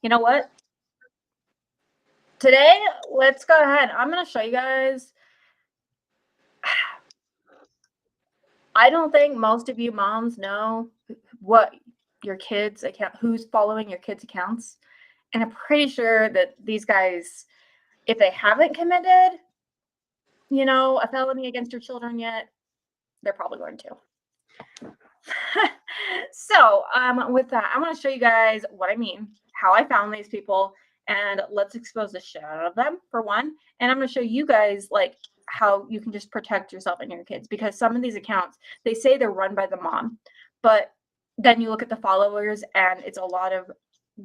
You know what? Today, let's go ahead. I'm going to show you guys. I don't think most of you moms know what your kids' account, who's following your kids' accounts. And I'm pretty sure that these guys, if they haven't committed, a felony against your children yet, they're probably going to. So, with that, I want to show you guys what I mean, how I found these people, and let's expose the shit out of them for one. And I'm going to show you guys like how you can just protect yourself and your kids, because some of these accounts, they say they're run by the mom, but then you look at the followers and it's a lot of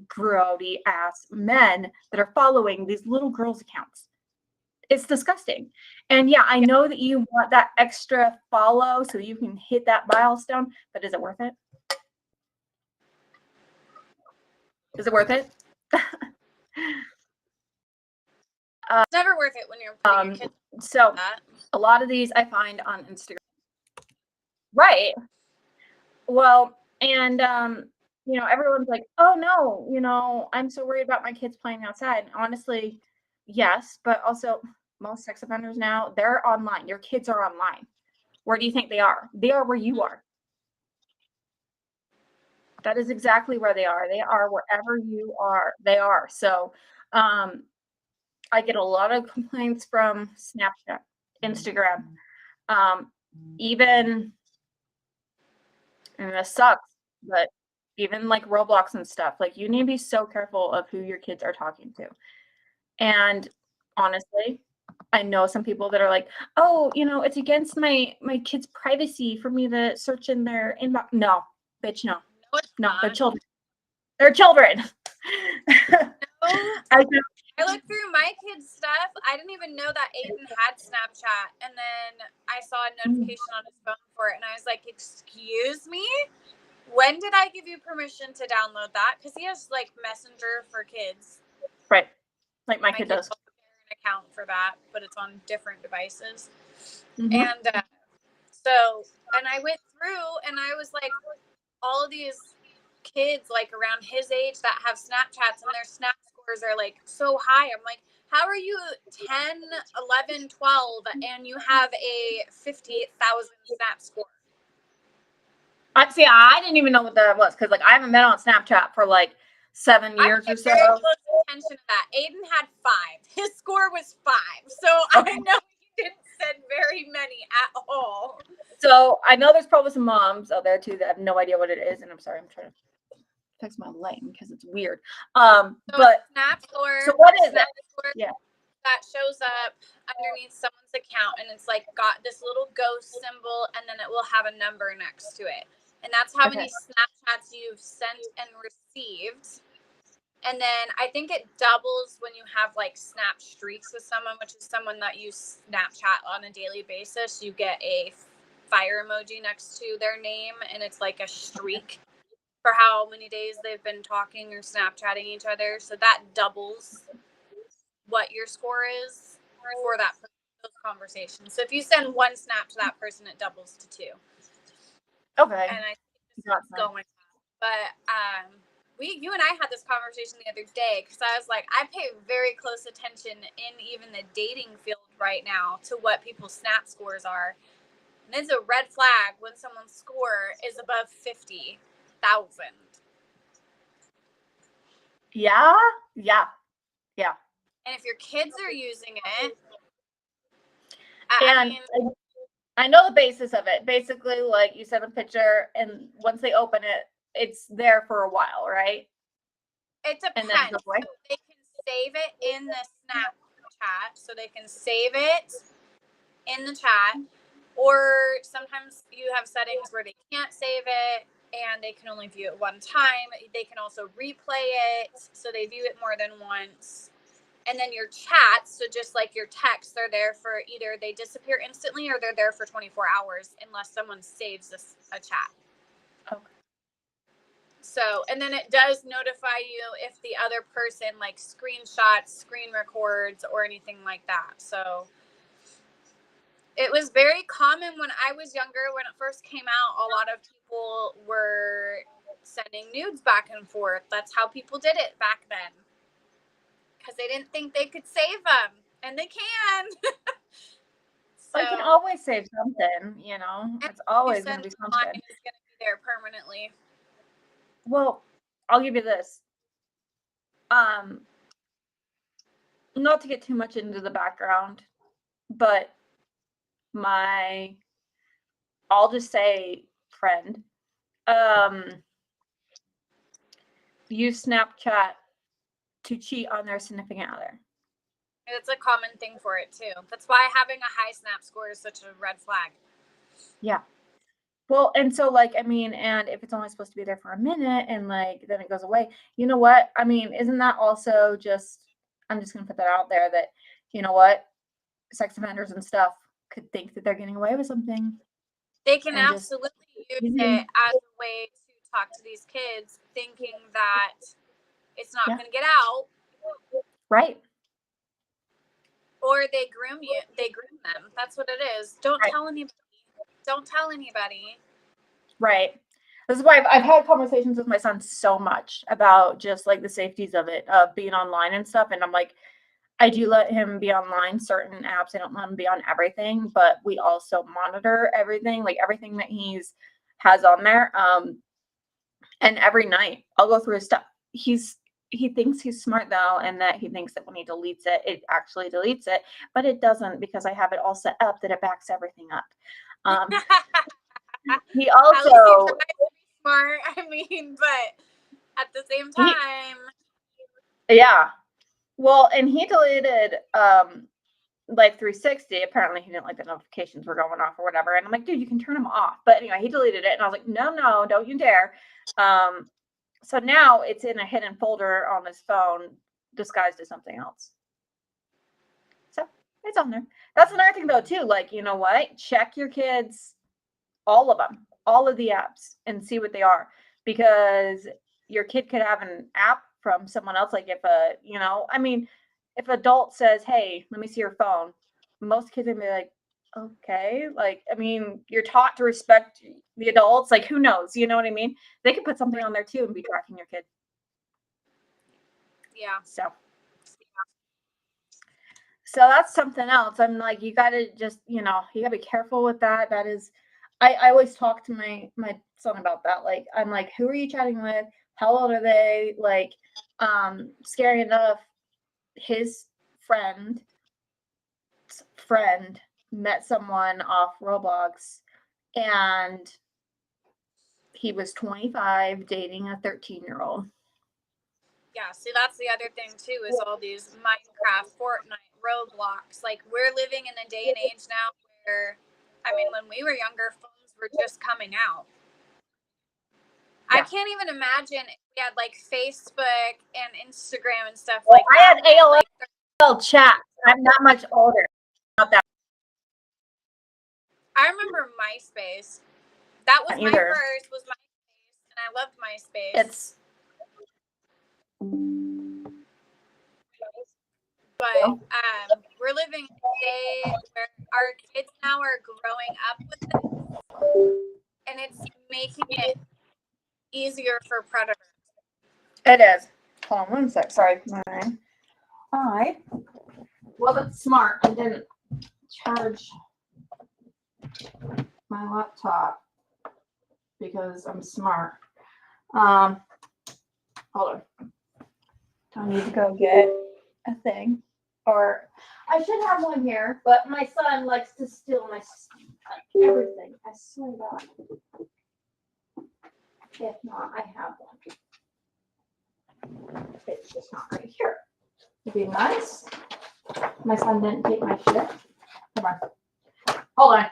grody ass men that are following these little girls' accounts. It's disgusting. And yeah, I know that you want that extra follow so you can hit that milestone, but is it worth it? Is it worth it? It's never worth it when you're putting your kids so a lot of these I find on Instagram. Right. Well, and everyone's like, oh no, I'm so worried about my kids playing outside. Honestly, yes, but also most sex offenders now, they're online. Your kids are online. Where do you think they are? They are where you are. That is exactly where they are. They are wherever you are. They are. So I get a lot of complaints from Snapchat, Instagram, even, and this sucks, but even like Roblox and stuff. Like, you need to be so careful of who your kids are talking to. And honestly, I know some people that are like, oh, it's against my kids' privacy for me to search in their inbox. No, bitch, no. No, they're children. They're children. I looked through my kids' stuff. I didn't even know that Aiden had Snapchat. And then I saw a notification on his phone for it. And I was like, excuse me? When did I give you permission to download that? Because he has like Messenger for kids. Right. Like my kid does. An account for that, but it's on different devices. Mm-hmm. And and I went through and I was like, all of these kids like around his age that have Snapchats and their Snap scores are like so high. I'm like, how are you 10, 11, 12 and you have a 58,000 Snap score? See, I didn't even know what that was because like I haven't been on Snapchat for like 7 years or so. Very close attention to that. Aiden had 5. His score was 5. So okay. I know he didn't send very many at all. So I know there's probably some moms out there too that have no idea what it is, and I'm sorry, I'm trying to fix my lighting because it's weird. But Snap score. So what is that? Yeah. That shows up underneath someone's account, and it's like got this little ghost symbol, and then it will have a number next to it, and that's how many Snapchats you've sent and received. And then I think it doubles when you have like Snap streaks with someone, which is someone that you Snapchat on a daily basis. You get a fire emoji next to their name, and it's like a streak for how many days they've been talking or Snapchatting each other. So that doubles what your score is for that those conversations. So if you send one snap to that person, it doubles to 2. Okay. And I think that's going on. But you and I had this conversation the other day because I was like, I pay very close attention in even the dating field right now to what people's Snap scores are. And it's a red flag when someone's score is above 50,000. Yeah. And if your kids are using it, I know the basis of it. Basically, like you send a picture, and once they open it, it's there for a while, right? It depends. So they can save it in the Snapchat. So they can save it in the chat. Or sometimes you have settings where they can't save it and they can only view it one time. They can also replay it. So they view it more than once. And then your chats, so just like your texts, they're there for either they disappear instantly or they're there for 24 hours unless someone saves a chat. Okay. So, and then it does notify you if the other person like screenshots, screen records, or anything like that. So it was very common when I was younger, when it first came out, a lot of people were sending nudes back and forth. That's how people did it back then. Because they didn't think they could save them. And they can. So, I can always save something, you know. It's always going to be something. It's going to be there permanently. Well, I'll give you this. Not to get too much into the background, but I'll just say friend, use Snapchat to cheat on their significant other. It's a common thing for it too. That's why having a high snap score is such a red flag. Yeah. Well, and so like, I mean, and if it's only supposed to be there for a minute and like, then it goes away, you know what? I mean, isn't that also just, I'm just going to put that out there that, you know what? Sex offenders and stuff could think that they're getting away with something. They can absolutely use it as a way to talk to these kids thinking that it's not going to get out. Right. Or they groom them. That's what it is. Don't tell anybody. Don't tell anybody. Right. This is why I've had conversations with my son so much about just like the safeties of it, of being online and stuff. And I'm like, I do let him be online, certain apps. I don't let him be on everything, but we also monitor everything, like everything that has on there. And every night I'll go through his stuff. He thinks he's smart though, and that he thinks that when he deletes it, it actually deletes it, but it doesn't because I have it all set up that it backs everything up. He also smart. I mean, but at the same time, yeah. Well, and he deleted like 360. Apparently, he didn't like the notifications were going off or whatever. And I'm like, dude, you can turn them off. But anyway, he deleted it, and I was like, no, don't you dare. So now it's in a hidden folder on his phone, disguised as something else. So it's on there. That's another thing, though, too. Like, you know what? Check your kids, all of them, all of the apps, and see what they are, because your kid could have an app from someone else. Like if adult says, hey, let me see your phone, most kids are gonna be like, okay, like, I mean, you're taught to respect the adults, like, who knows, you know what I mean? They could put something on there too and be tracking your kid. Yeah. So that's something else. I'm like, you gotta just, you gotta be careful with that. That is, I always talk to my son about that. Like, I'm like, who are you chatting with? How old are they? Like, scary enough, his friend met someone off Roblox, and he was 25 dating a 13-year-old. Yeah, see, that's the other thing too, is all these Minecraft, Fortnite, Roblox. Like, we're living in a day and age now where, I mean, when we were younger, phones were just coming out. Yeah. I can't even imagine if we had like Facebook and Instagram and stuff like that. I had AOL chat. I'm not much older. Not that. I remember MySpace. That was my first, was MySpace, and I loved MySpace. But we're living a day where our kids now are growing up with it, and it's making it easier for predators. It is. Hold on one sec. Sorry. Wasn't smart. I didn't charge my laptop because I'm smart. Hold on. I need to go get a thing. Or I should have one here, but my son likes to steal my everything. I swear to God. If not, I have one. It's just not right here. It'd be nice. My son didn't take my shit. Come on. Hold on.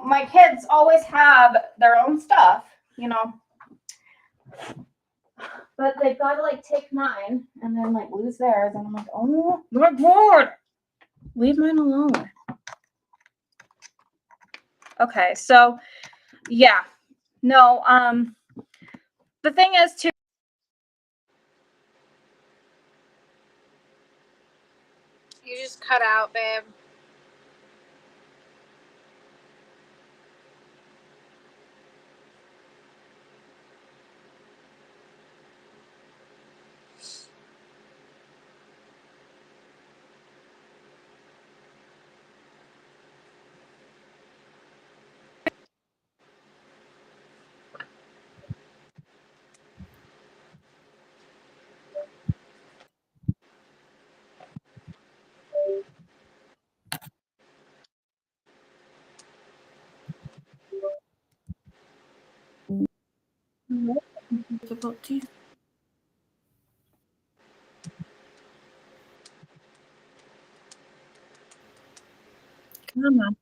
My kids always have their own stuff, but they've got to like take mine and then like lose theirs. And I'm like, oh my God, leave mine alone. Okay, so yeah, no. The thing is too. You just cut out, babe. Difficulties. Come on.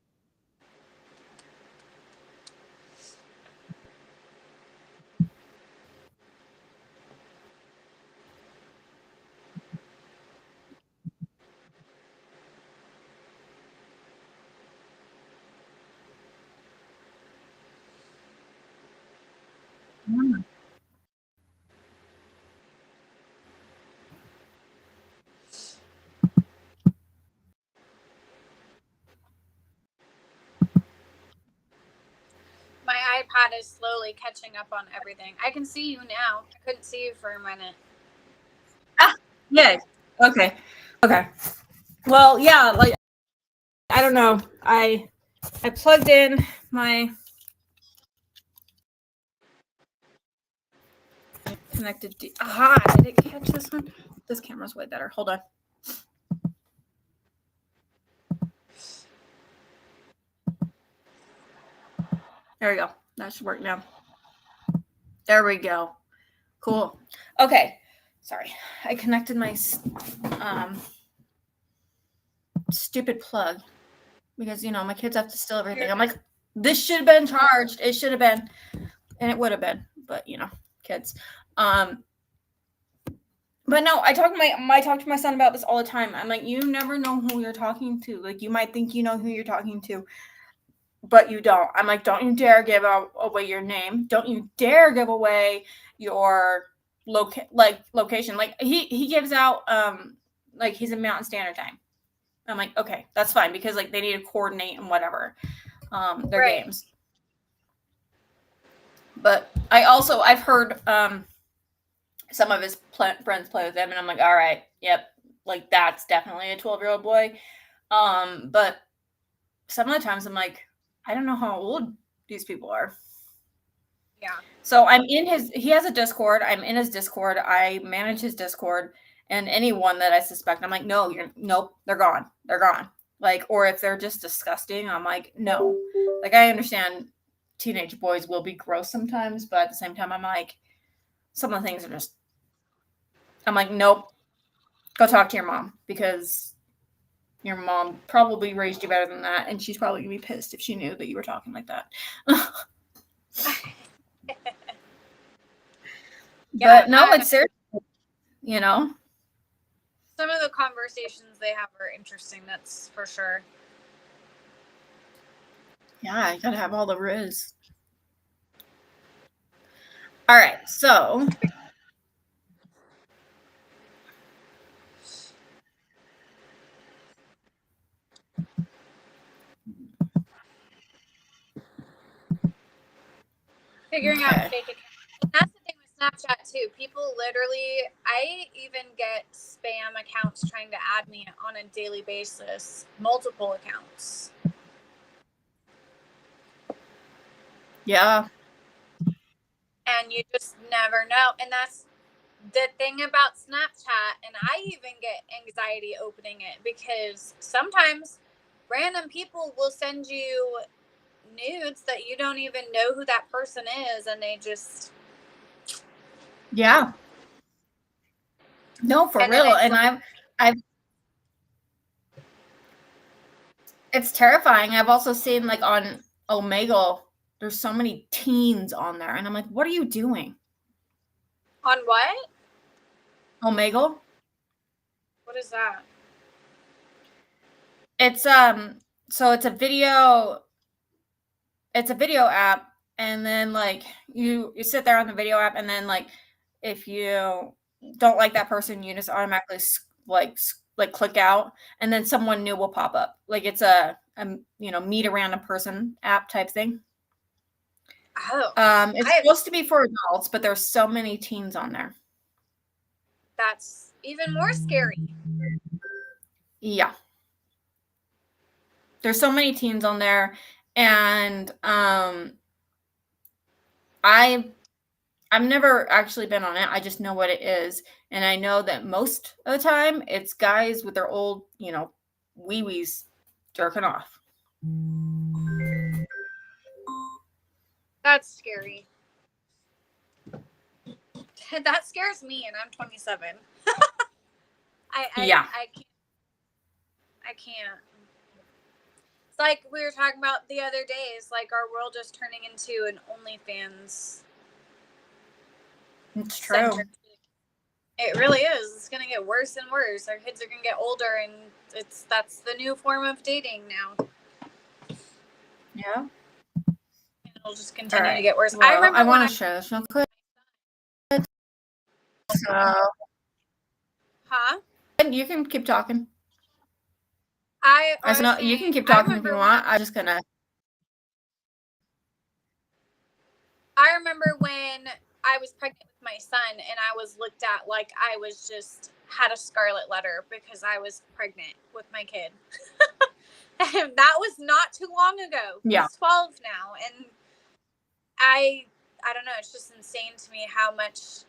Come on. My iPad is slowly catching up on everything. I can see you now. I couldn't see you for a minute. Yay. Okay. Okay. Well, yeah, like I don't know. I plugged in my connected. Aha! Did it catch this one? This camera's way better. Hold on. There we go. That should work now. There we go. Cool. Okay. Sorry, I connected my stupid plug because my kids have to steal everything. I'm like, this should have been charged. It should have been, and it would have been, but kids. But no, I talk to my son about this all the time. I'm like, you never know who you're talking to. Like, you might think you know who you're talking to, but you don't. I'm like, don't you dare give away your name. Don't you dare give away your location. Like he gives out like he's in Mountain Standard Time. I'm like, okay, that's fine because like they need to coordinate and whatever their games. But I've heard some of his friends play with him, and I'm like, all right, yep, like that's definitely a 12-year-old boy. But some of the times I'm like, I don't know how old these people are. Yeah. So he has a Discord. I'm in his Discord. I manage his Discord, and anyone that I suspect, I'm like, nope, they're gone. They're gone. Like, or if they're just disgusting, I'm like, no. Like, I understand teenage boys will be gross sometimes, but at the same time, I'm like, some of the things are just, I'm like, nope, go talk to your mom because your mom probably raised you better than that, and she's probably gonna be pissed if she knew that you were talking like that. But no, it's serious, Some of the conversations they have are interesting, that's for sure. Yeah, you gotta have all the riz. All right, so Figuring out fake accounts. And that's the thing with Snapchat too. People literally, I even get spam accounts trying to add me on a daily basis, multiple accounts. Yeah. And you just never know. And that's the thing about Snapchat. And I even get anxiety opening it because sometimes random people will send you nudes that you don't even know who that person is, and they just no, for real. And I've it's terrifying. I've also seen like on Omegle, there's so many teens on there, and I'm like, what are you doing? On what? Omegle? What is that? It's so it's a video it's a video app, and then like you sit there on the video app, and then like if you don't like that person, you just automatically like click out, and then someone new will pop up. Like it's a meet a random person app type thing. Oh, It's supposed to be for adults, but there's so many teens on there. That's even more scary. Yeah. There's so many teens on there, and I've never actually been on it. I just know what it is, and I know that most of the time it's guys with their old, wee-wees jerking off. That's scary. That scares me, and I'm 27. Yeah. I can't. It's like we were talking about the other day. It's like our world is turning into an OnlyFans. It's true. Center. It really is. It's gonna get worse and worse. Our kids are gonna get older, and that's the new form of dating now. Yeah. It'll just continue to get worse. Well, I want to share this real quick. So, huh? You can keep talking. Saying, you can keep talking if you want. I'm just gonna. I remember when I was pregnant with my son, and I was looked at like I was just had a scarlet letter because I was pregnant with my kid. And that was not too long ago. Yeah. He's 12 now, and I don't know. It's just insane to me how much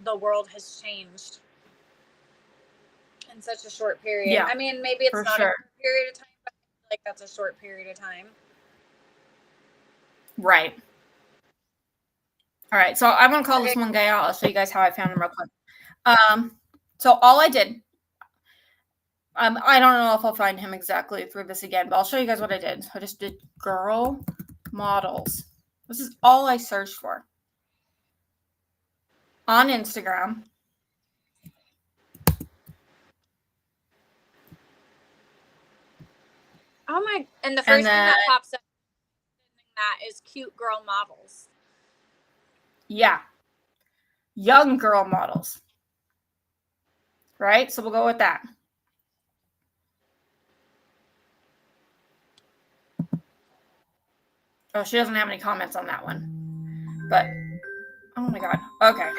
the world has changed in such a short period. Yeah, I mean, maybe it's not a short period of time, but like that's a short period of time. Right. All right. So I'm gonna call this one guy out. I'll show you guys how I found him real quick. So all I did. I don't know if I'll find him exactly through this again, but I'll show you guys what I did. So I just did girl models. This is all I searched for on Instagram. Oh my! And the first thing that pops up that is cute girl models. Yeah, young girl models. Right. So we'll go with that. Oh, she doesn't have any comments on that one. But, oh my God. Okay.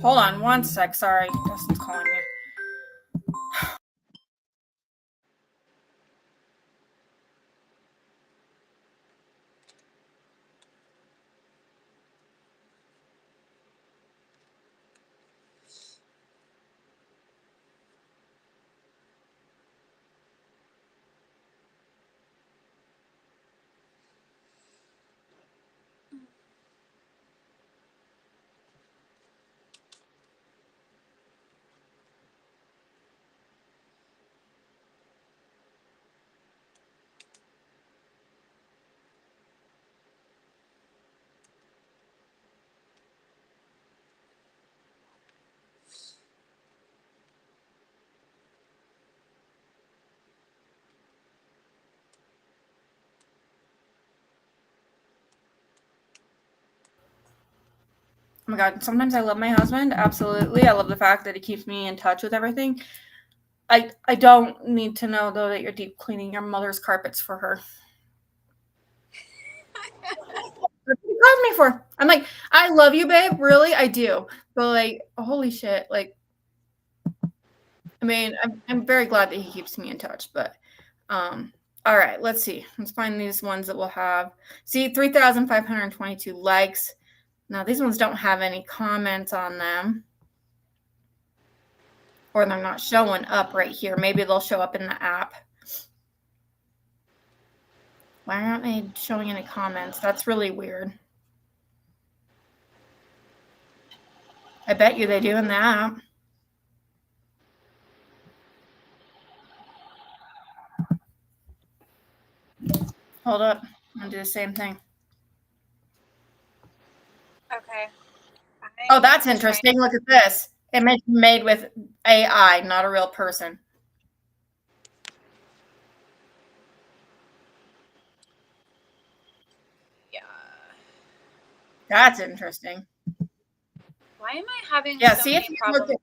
Hold on one sec. Sorry. Dustin's calling me. Oh my God. Sometimes I love my husband. Absolutely. I love the fact that he keeps me in touch with everything. I don't need to know, though, that you're deep cleaning your mother's carpets for her. That's what he calls me for. I'm like, I love you, babe. Really, I do. But like, holy shit. Like, I mean, I'm very glad that he keeps me in touch. But, all right, let's see. Let's find these ones that will have. See, 3,522 likes. Now, these ones don't have any comments on them. Or they're not showing up right here. Maybe they'll show up in the app. Why aren't they showing any comments? That's really weird. I bet you they do in the app. Hold up. I'm going to do the same thing. Okay. Oh, that's interesting. Look at this. Image made with AI, not a real person. That's interesting. Why am I having Yeah, so see if many you problems? look at,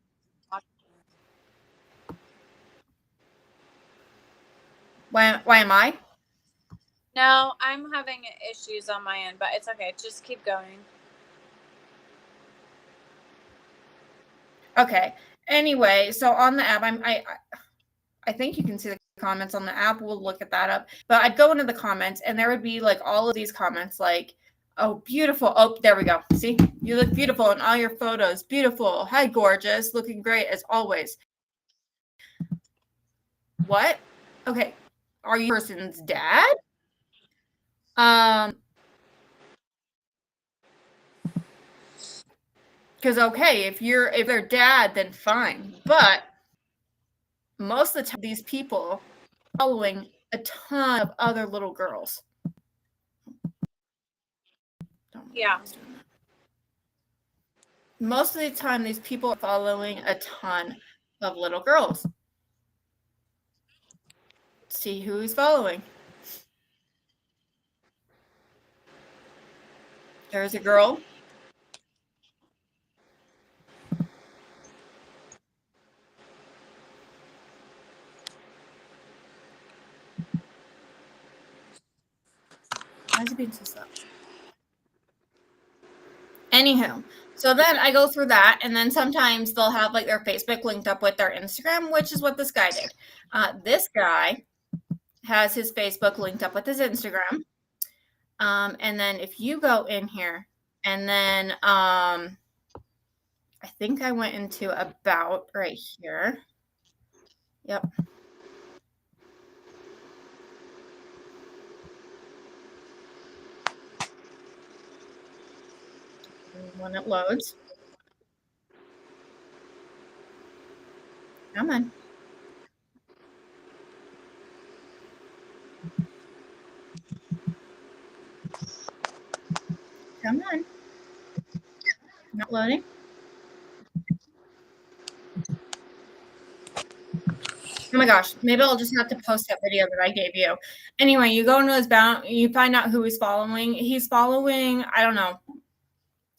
why am I? No, I'm having issues on my end, but it's okay. Just keep going. Okay. Anyway, so on the app, I think you can see the comments on the app. We'll look at that up. But I'd go into the comments, and there would be like all of these comments, like, "Oh, beautiful! Oh, there we go. See, you look beautiful in all your photos. Beautiful. Hi, gorgeous. Looking great as always." What? Okay. Are you person's dad? Because okay, if they're dad, then fine. But most of the time, these people are following a ton of other little girls. Yeah. Most of the time, these people are following a ton of little girls. See who he's following. There's a girl. Why is it being so slow? Anywho, so then I go through that, and then sometimes they'll have like their Facebook linked up with their Instagram, which is what this guy did. This guy has his Facebook linked up with his Instagram. And then if you go in here, and then I think I went into about right here. Yep. When it loads. Come on. Come on. Not loading. Oh my gosh. Maybe I'll just have to post that video that I gave you. Anyway, you go into his bound, you find out who he's following. He's following, I don't know.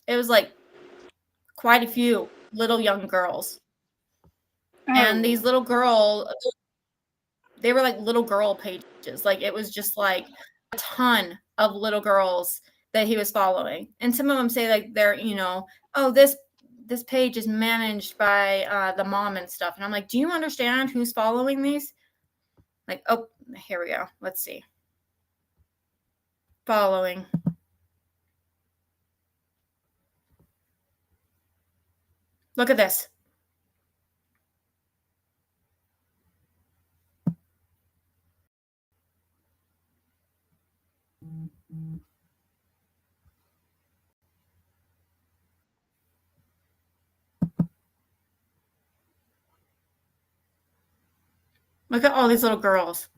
It was like quite a few little young girls. And these little girls, they were like little girl pages. Like it was just like a ton of little girls that he was following. And some of them say like they're, oh, this page is managed by the mom and stuff. And I'm like, do you understand who's following these? Like, oh, here we go. Let's see. Following. Look at this. Look at all these little girls.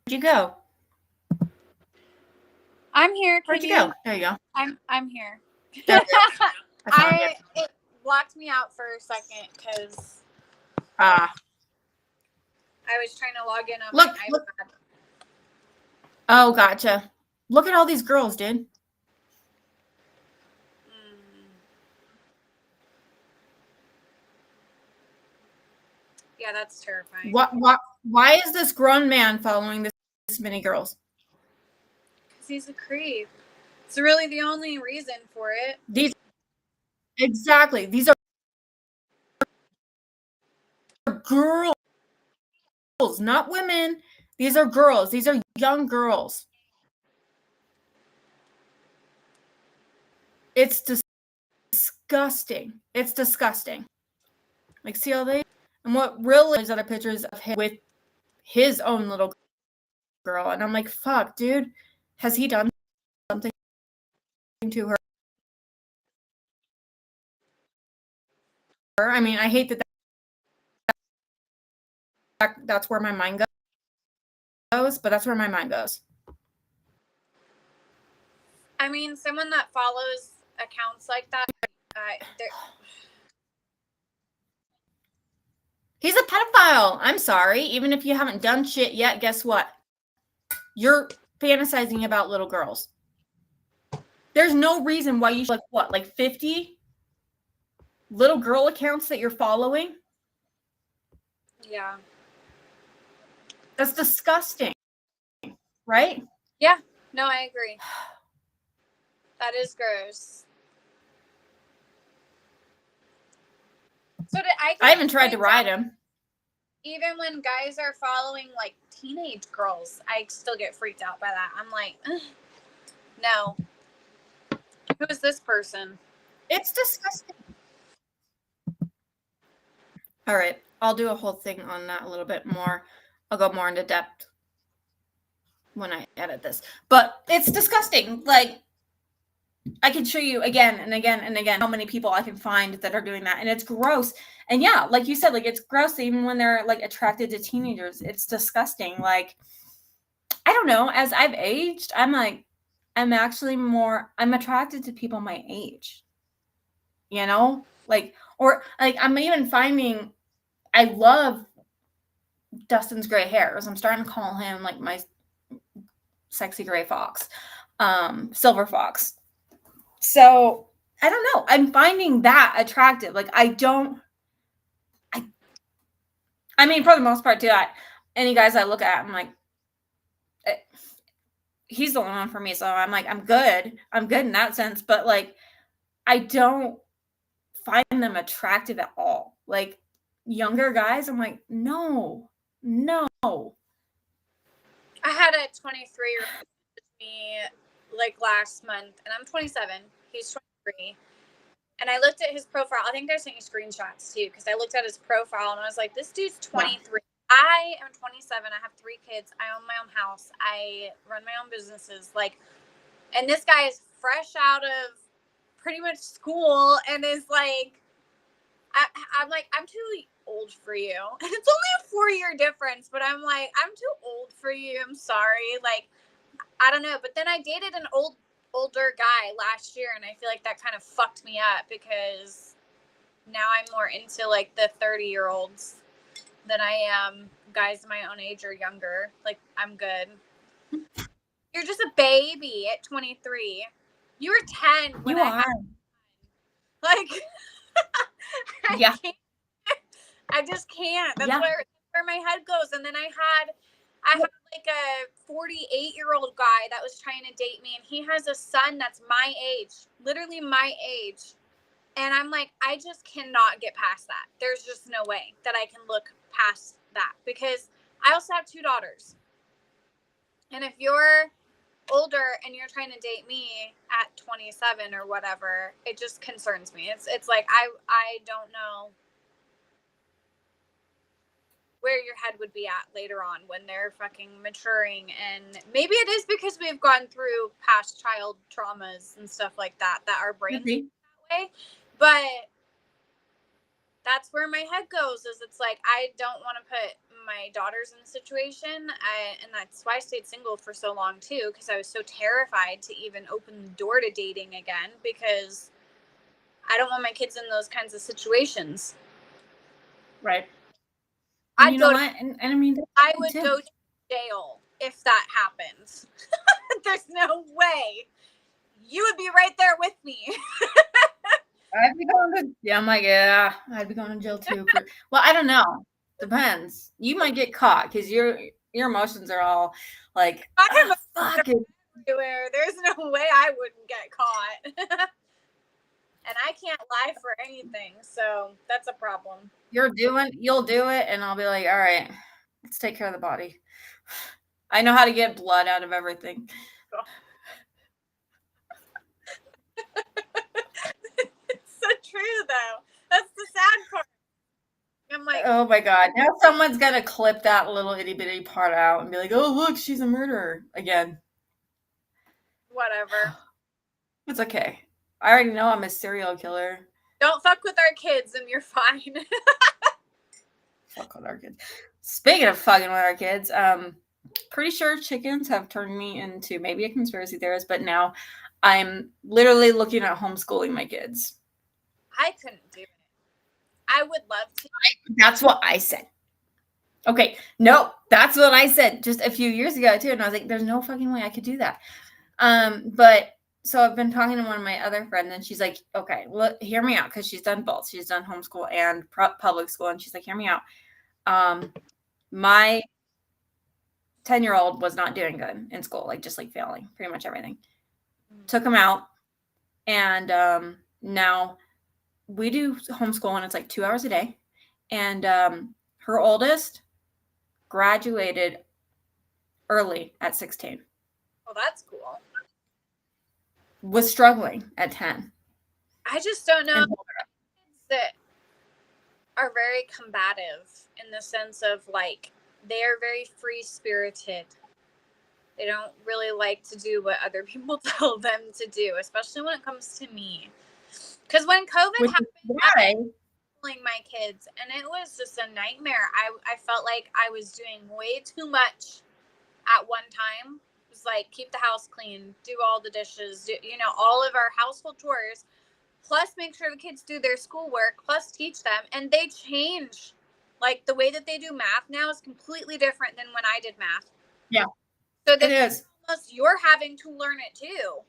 Where'd you go? I'm here. Where'd you go? There you go. I'm here. I found you. It blocked me out for a second because I was trying to log in on look, my look. iPad. Oh, gotcha. Look at all these girls, dude. Yeah, that's terrifying. Why is this grown man following this many girls? Because he's a creep. It's really the only reason for it. These are girls, not women. These are girls. These are young girls. It's disgusting. It's disgusting. Like, see all these? And what really is other pictures of him with his own little girl. And I'm like, fuck, dude. Has he done something to her? I mean, I hate that's where my mind goes, but that's where my mind goes. I mean, someone that follows accounts like that, pedophile. I'm sorry. Even if you haven't done shit yet, guess what? You're fantasizing about little girls. There's no reason why you should, like 50 little girl accounts that you're following? Yeah. That's disgusting, right? Yeah. No, I agree. That is gross. So I haven't tried to ride him. Even when guys are following like teenage girls, I still get freaked out by that. I'm like, no. Who is this person? It's disgusting. All right. I'll do a whole thing on that a little bit more. I'll go more into depth when I edit this. But it's disgusting. Like, I can show you again and again and again how many people I can find that are doing that. And it's gross. And yeah, like you said, like it's gross even when they're like attracted to teenagers. It's disgusting. Like, I don't know. As I've aged, I'm attracted to people my age. You know? Like, or like I'm even finding I love Dustin's gray hairs. I'm starting to call him like my sexy gray fox, silver fox. So I don't know. I'm finding that attractive. Like I mean, for the most part, too. Any guys I look at, I'm like, he's the only one for me. So I'm like, I'm good. I'm good in that sense. But like, I don't find them attractive at all. Like younger guys, I'm like, no. I had a 23-year-old with me like last month, and I'm 27. He's 23. And I looked at his profile. I think I sent you screenshots too, because I looked at his profile and I was like, this dude's 23. Wow. I am 27. I have 3 kids. I own my own house. I run my own businesses. Like, and this guy is fresh out of pretty much school and is like, I'm like, I'm too old for you. And it's only a 4-year difference, but I'm like, I'm too old for you. I'm sorry. Like, I don't know. But then I dated an older guy last year, and I feel like that kind of fucked me up because now I'm more into like the 30-year-olds than I am guys my own age or younger. Like, I'm good. You're just a baby at 23. You were 10 when you are. Like, yeah. I just can't. That's where my head goes. And then I had like a 48-year-old guy that was trying to date me, and he has a son that's my age, literally my age. And I'm like, I just cannot get past that. There's just no way that I can look past that, because I also have 2 daughters. And if you're older and you're trying to date me at 27 or whatever, it just concerns me. It's like I don't know where your head would be at later on when they're fucking maturing. And maybe it is because we've gone through past child traumas and stuff like that our brains that way. But that's where my head goes, is it's like, I don't want to put my daughters in a situation. And that's why I stayed single for so long too, because I was so terrified to even open the door to dating again, because I don't want my kids in those kinds of situations. Right. I'd go what? And I mean, I would go to jail if that happens. There's no way. You would be right there with me. I'd be going to, I'm like, yeah, I'd be going to jail too. Well, I don't know. Depends. You might get caught because your emotions are all like, fuck it. Everywhere. There's no way I wouldn't get caught. And I can't lie for anything, so that's a problem. You'll do it, and I'll be like, all right, let's take care of the body. I know how to get blood out of everything. It's so true, though. That's the sad part. I'm like, oh my God. Now someone's going to clip that little itty bitty part out and be like, oh, look, she's a murderer again. Whatever. It's okay. I already know I'm a serial killer. Don't fuck with our kids and you're fine. Fuck with our kids. Speaking of fucking with our kids, pretty sure chickens have turned me into maybe a conspiracy theorist, but now I'm literally looking at homeschooling my kids. I couldn't do it. I would love to. That's what I said. Okay, no, that's what I said just a few years ago too, and I was like, "There's no fucking way I could do that." But so I've been talking to one of my other friends, and she's like, "Okay, look, hear me out," because she's done both. She's done homeschool and public school, and she's like, "Hear me out. My 10-year-old was not doing good in school, like just like failing pretty much everything. Took him out, and now we do homeschool, and it's like 2 hours a day. And her oldest graduated early at 16. Well, that's cool. Was struggling at 10. I just don't know And kids that are very combative in the sense of like they are very free spirited. They don't really like to do what other people tell them to do, especially when it comes to me. Because when COVID which is happened, why I was schooling my kids, and it was just a nightmare. I felt like I was doing way too much at one time. It was like keep the house clean, do all the dishes, do, you know, all of our household chores, plus make sure the kids do their schoolwork, plus teach them, and they change. Like the way that they do math now is completely different than when I did math. yeah, So it then is. almost you're having to learn it too.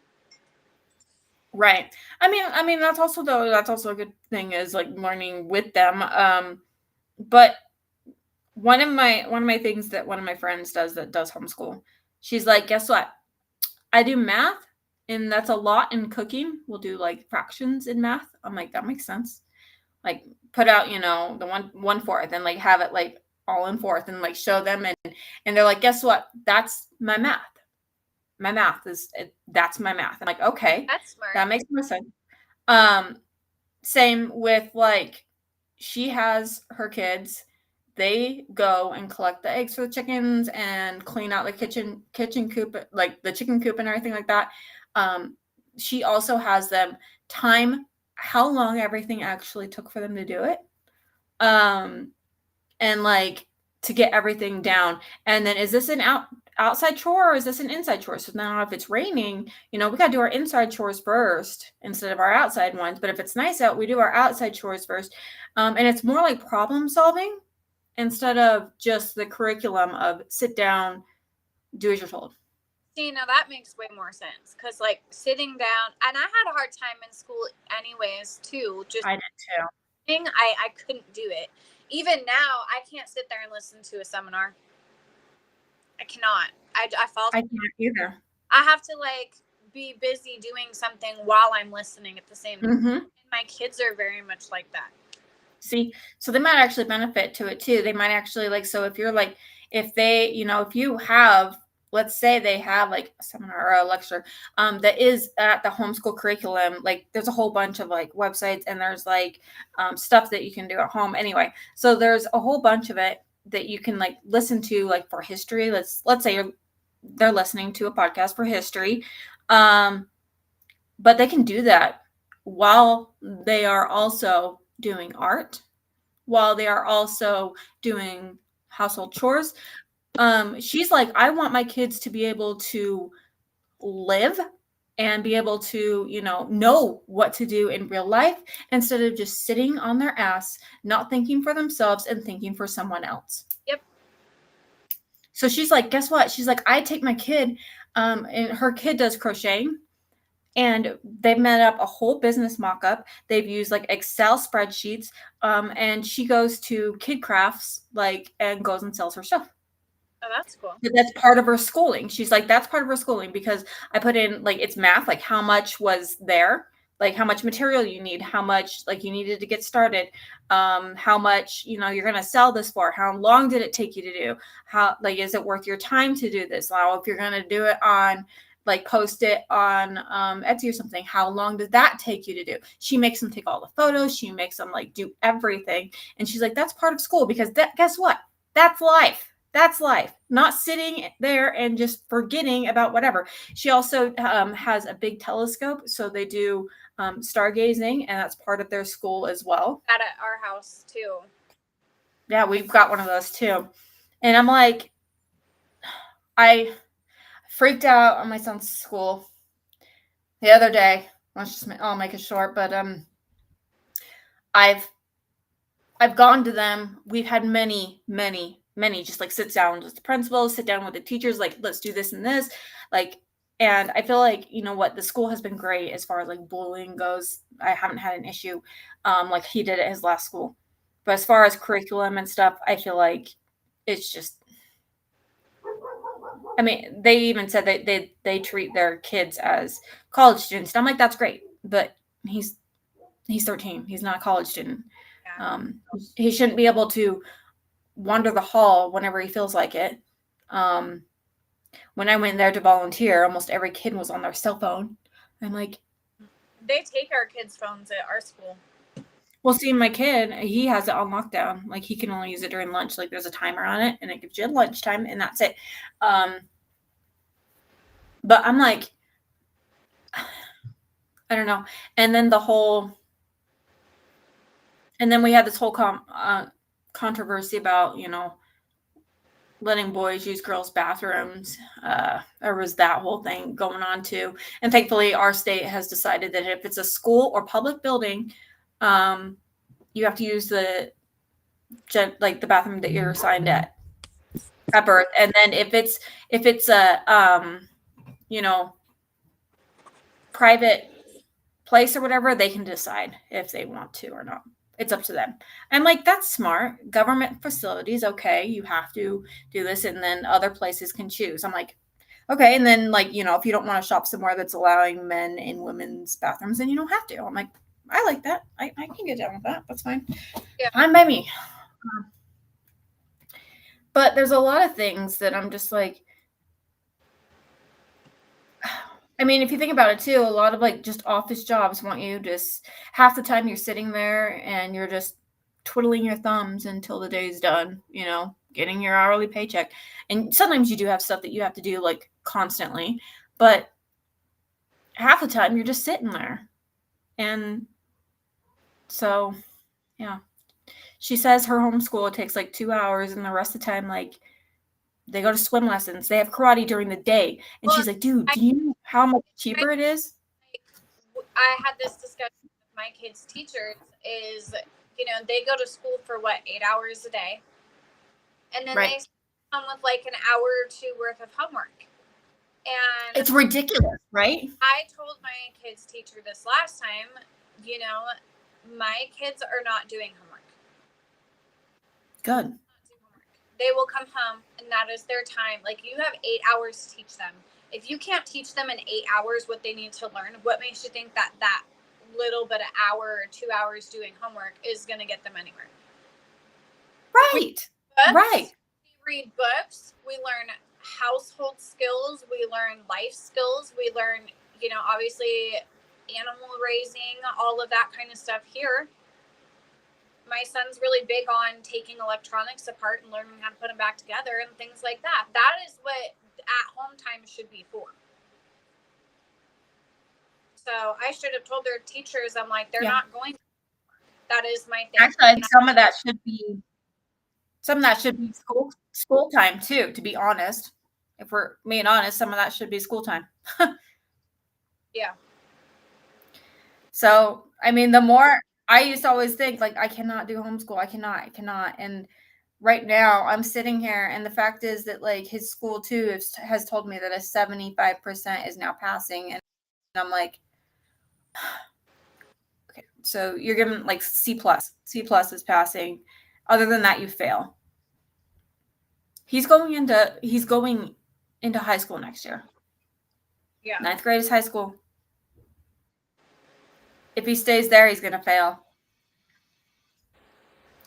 Right. I mean that's also a good thing is like learning with them. But one of my things that one of my friends does that does homeschool, she's like, guess what? I do math, and that's a lot in cooking. We'll do like fractions in math. I'm like, that makes sense. Like put out, the one fourth and like have it like all in fourth and like show them and they're like, guess what? That's my math. My math that's my math. I'm like, okay, That's smart. that makes more sense. Um, Same with like she has her kids. They go and collect the eggs for the chickens and clean out the kitchen coop, like the chicken coop and everything like that. She also has them time how long everything actually took for them to do it. Um, and like to get everything down. And then is this an outside chore or is this an inside chore? So now if it's raining, we got to do our inside chores first instead of our outside ones. But if it's nice out, we do our outside chores first. And it's more like problem solving instead of just the curriculum of sit down, do as you're told. See, now that makes way more sense because, like, sitting down, and I had a hard time in school, anyways, too. Just I did too. I couldn't do it. Even now, I can't sit there and listen to a seminar. I cannot. I fall. I can't either. I have to like be busy doing something while I'm listening at the same time. Mm-hmm. And my kids are very much like that. See, so they might actually benefit to it too. They might actually like, so if you're like, if they, if you have, let's say they have like a seminar or a lecture that is at the homeschool curriculum, like there's a whole bunch of like websites and there's like stuff that you can do at home anyway. So there's a whole bunch of it that you can like listen to like for history. Let's say they're listening to a podcast for history. But they can do that while they are also doing art, while they are also doing household chores. She's like, I want my kids to be able to live and be able to, know what to do in real life instead of just sitting on their ass, not thinking for themselves and thinking for someone else. Yep. So she's like, guess what? She's like, I take my kid, and her kid does crocheting. And they've made up a whole business mock-up. They've used like Excel spreadsheets. And she goes to Kid Crafts, like, and goes and sells her stuff. Oh, that's cool. But that's part of her schooling. She's like, that's part of her schooling because I put in like it's math, like how much was there, like how much material you need, how much like you needed to get started, how much you're gonna sell this for, how long did it take you to do, how like is it worth your time to do this? Now, if you're gonna do it on like post it on Etsy or something, how long does that take you to do? She makes them take all the photos. She makes them like do everything. And she's like, that's part of school because guess what? That's life. That's life. Not sitting there and just forgetting about whatever. She also has a big telescope. So they do stargazing and that's part of their school as well. At our house too. Yeah, we've got one of those too. And I'm like, I freaked out on my son's school the other day. I'll make it short, but I've gone to them. We've had many many just like sits down with the principals, sit down with the teachers, like, let's do this and this. Like, and I feel like, you know what, the school has been great as far as like bullying goes. I haven't had an issue like he did at his last school. But as far as curriculum and stuff, I feel like it's just, I mean, they even said that they treat their kids as college students. And I'm like, that's great, but he's 13. He's not a college student. Yeah. He shouldn't be able to wander the hall whenever he feels like it. When I went there to volunteer, almost every kid was on their cell phone. I'm like, they take our kids' phones at our school. well, see, my kid, he has it on lockdown. Like, he can only use it during lunch. Like, there's a timer on it, and it gives you lunchtime, and that's it. But I'm like, I don't know. And then we had this whole controversy about, you know, letting boys use girls' bathrooms. There was that whole thing going on too. And thankfully, our state has decided that if it's a school or public building, you have to use the bathroom that you're assigned at birth. And then if it's a you know, private place or whatever, they can decide if they want to or not. It's up to them. I'm like, that's smart. Government facilities, okay, you have to do this, and then other places can choose. I'm like, okay, and then, like, you know, if you don't want to shop somewhere that's allowing men in women's bathrooms, then you don't have to. I'm like, I like that. I can get down with that. That's fine. Yeah. Fine by me. But there's a lot of things that I'm just like, I mean, if you think about it too, a lot of like just office jobs want you just half the time you're sitting there and you're just twiddling your thumbs until the day's done, you know, getting your hourly paycheck. And sometimes you do have stuff that you have to do like constantly, but half the time you're just sitting there. And so, yeah. She says her homeschool it takes like 2 hours, and the rest of the time, like, they go to swim lessons. They have karate during the day. And Well, she's like, dude, do you know how much cheaper it is? I had this discussion with my kids' teachers is, you know, they go to school for what, 8 hours a day? And then Right. they come with like an hour or two worth of homework. And it's ridiculous, right? I told my kids' teacher this last time, you know, my kids are not doing homework. Good. They will come home and that is their time. Like, you have 8 hours to teach them. If you can't teach them in 8 hours what they need to learn, what makes you think that that little bit of hour or 2 hours doing homework is going to get them anywhere? Right. Right. We read books. We learn household skills. We learn life skills. We learn, you know, obviously animal raising, all of that kind of stuff here. My son's really big on taking electronics apart and learning how to put them back together and things like that. That is what at-home time should be for. So I should have told their teachers, I'm like, they're not going to. That is my thing. Actually, some of that should be school time too, to be honest. If we're being honest, some of that should be school time. Yeah. So, I mean, the more I used to always think like I cannot do homeschool. I cannot. And right now I'm sitting here, and the fact is that like his school too has told me that a 75% is now passing, and I'm like, okay, so you're given like C plus is passing. Other than that, you fail. He's going into high school next year. Yeah. 9th grade is high school. If he stays there, he's gonna fail.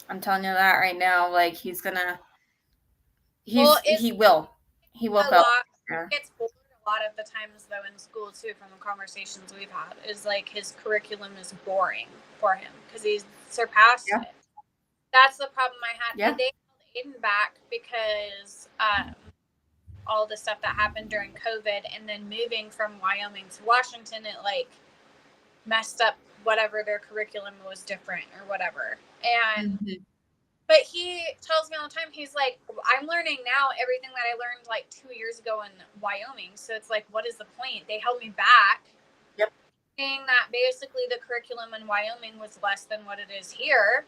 I'm telling you that right now. Like, he will fail. It gets bored a lot of the times though in school too, from the conversations we've had, is like his curriculum is boring for him because he's surpassed it. That's the problem I had. Yeah. They held Aiden back because all the stuff that happened during COVID, and then moving from Wyoming to Washington, it like messed up whatever their curriculum was different or whatever. And but he tells me all the time, he's like, I'm learning now everything that I learned like 2 years ago in Wyoming. So it's like, what is the point? They held me back. Yep. Saying that basically the curriculum in Wyoming was less than what it is here.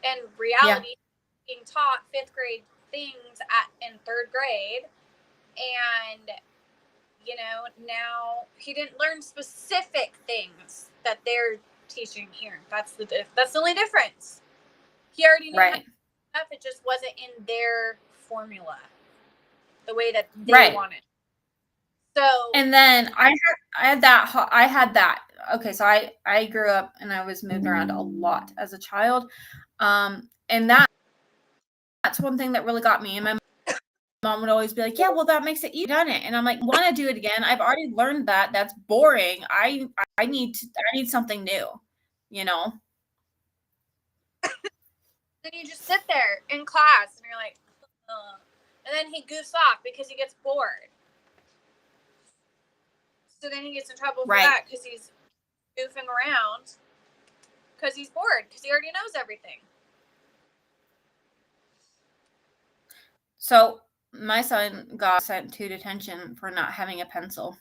And reality, being taught 5th grade things in third grade, and now he didn't learn specific things that they're teaching here. That's the only difference. He already knew right. stuff. It just wasn't in their formula, the way that they Right. wanted. So, and then I had that. Okay, so I grew up and I was moved around a lot as a child, and that's one thing that really got me. And my mom would always be like, "Yeah, well, that makes it easy, done it." And I'm like, "Want to do it again? I've already learned that. That's boring. I need something new, you know." then you just sit there in class and you're like, and then he goofs off because he gets bored. So then he gets in trouble for that because he's goofing around because he's bored because he already knows everything. So my son got sent to detention for not having a pencil.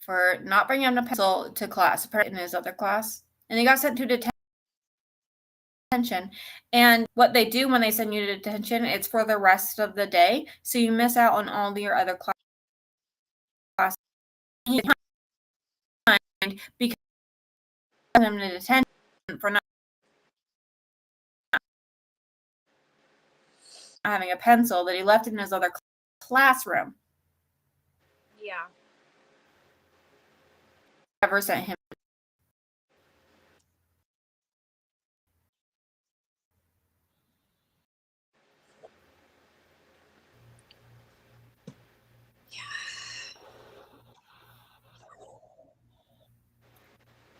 For not bringing a pencil to class, apparently in his other class. And he got sent to detention. And what they do when they send you to detention, it's for the rest of the day. So you miss out on all your other classes. Because him to detention for not having a pencil that he left in his other classroom. Yeah. Ever sent him.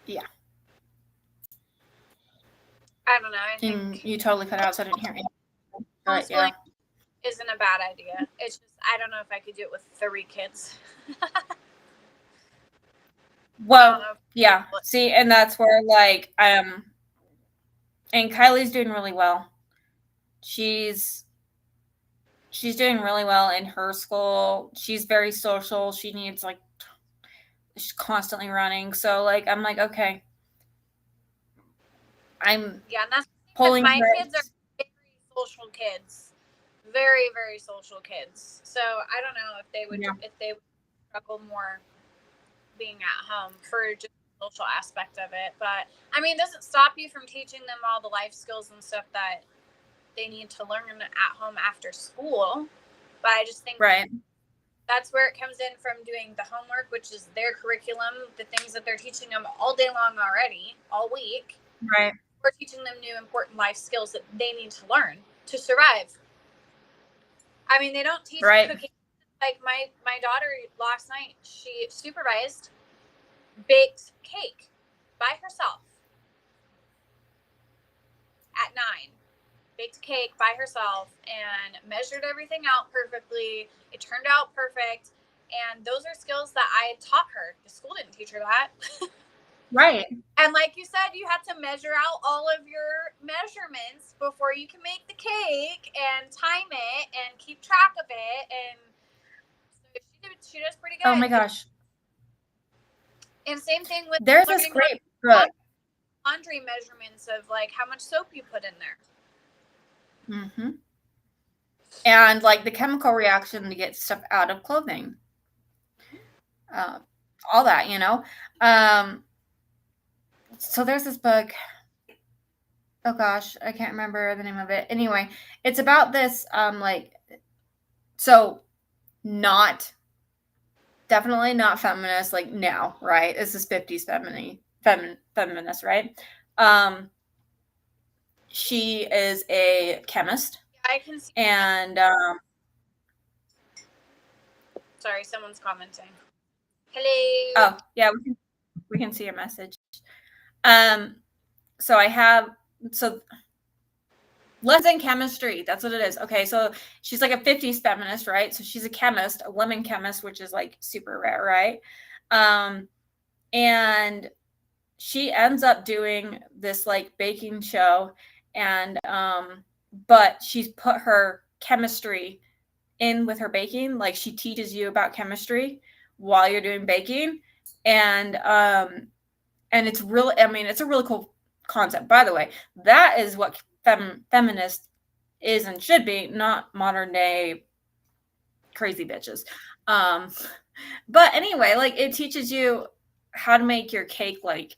Yeah. I don't know. I think you totally cut out, so I didn't hear anything. But homeschooling isn't a bad idea. It's just I don't know if I could do it with 3 kids. Well, yeah. See, and that's where and Kylie's doing really well. She's doing really well in her school. She's very social. She needs she's constantly running. So I'm like, okay. I'm and that's pulling my kids are very social kids. Very, very social kids. So I don't know if they would struggle more being at home for just the social aspect of it. But I mean, it doesn't stop you from teaching them all the life skills and stuff that they need to learn at home after school. But I just think that's where it comes in from doing the homework, which is their curriculum, the things that they're teaching them all day long already, all week. Right. We're teaching them new important life skills that they need to learn to survive. I mean, they don't teach cooking. Like my daughter last night, she supervised baked cake by herself at 9. Baked a cake by herself and measured everything out perfectly. It turned out perfect. And those are skills that I taught her. The school didn't teach her that. Right. And like you said, you have to measure out all of your measurements before you can make the cake and time it and keep track of it. And so she does pretty good. Oh my gosh. And same thing with there's this great book. Laundry measurements of how much soap you put in there. Mm-hmm. And the chemical reaction to get stuff out of clothing. All that, so there's this book. Oh gosh, I can't remember the name of it. Anyway, it's about this so definitely not feminist now, right? This is 50s feminist, right? She is a chemist. I can see. And sorry, someone's commenting. Hello. Oh, yeah, we can see your message. So I have lessons in chemistry. That's what it is. Okay, so she's a 50s feminist, right? So she's a chemist, a woman chemist, which is super rare, right? And she ends up doing this baking show, and but she's put her chemistry in with her baking. She teaches you about chemistry while you're doing baking, and it's really, it's a really cool concept. By the way, that is what feminist is and should be, not modern day crazy bitches. But anyway, like it teaches you how to make your cake like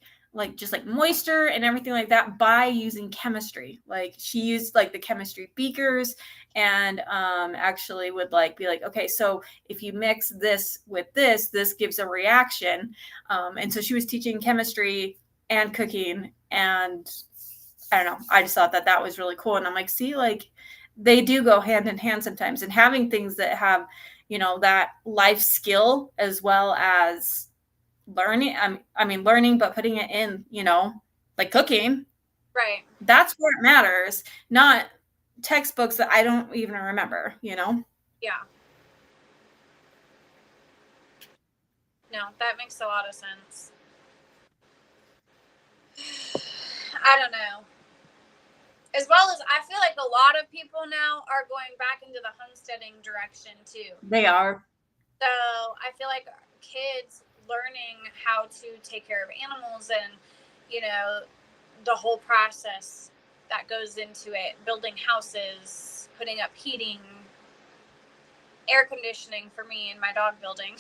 just like moisture and everything like that by using chemistry. Like she used like the chemistry beakers and actually would like be like, okay, so if you mix this with this gives a reaction. And so she was teaching chemistry and cooking, and I don't know, I just thought that was really cool. And I'm like, see, like they do go hand in hand sometimes, and having things that have, you know, that life skill as well as learning. I mean, learning, but putting it in, you know, like cooking. Right. That's where it matters, not textbooks that I don't even remember, you know? Yeah. No, that makes a lot of sense. I don't know. As well as I feel like a lot of people now are going back into the homesteading direction too. They are. So I feel like kids learning how to take care of animals and, you know, the whole process that goes into it, building houses, putting up heating, air conditioning for me and my dog building,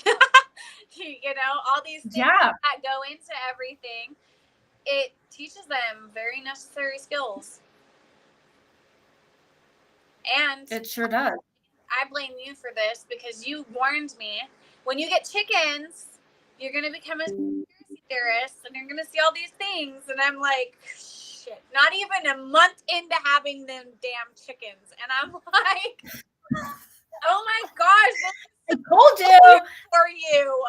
you know, all these things that go into everything. It teaches them very necessary skills. And it sure does. I blame you for this because you warned me, when you get chickens, you're going to become a conspiracy theorist and you're going to see all these things. And I'm like, shit, not even a month into having them damn chickens. And I'm like, oh my gosh, I told you. For you.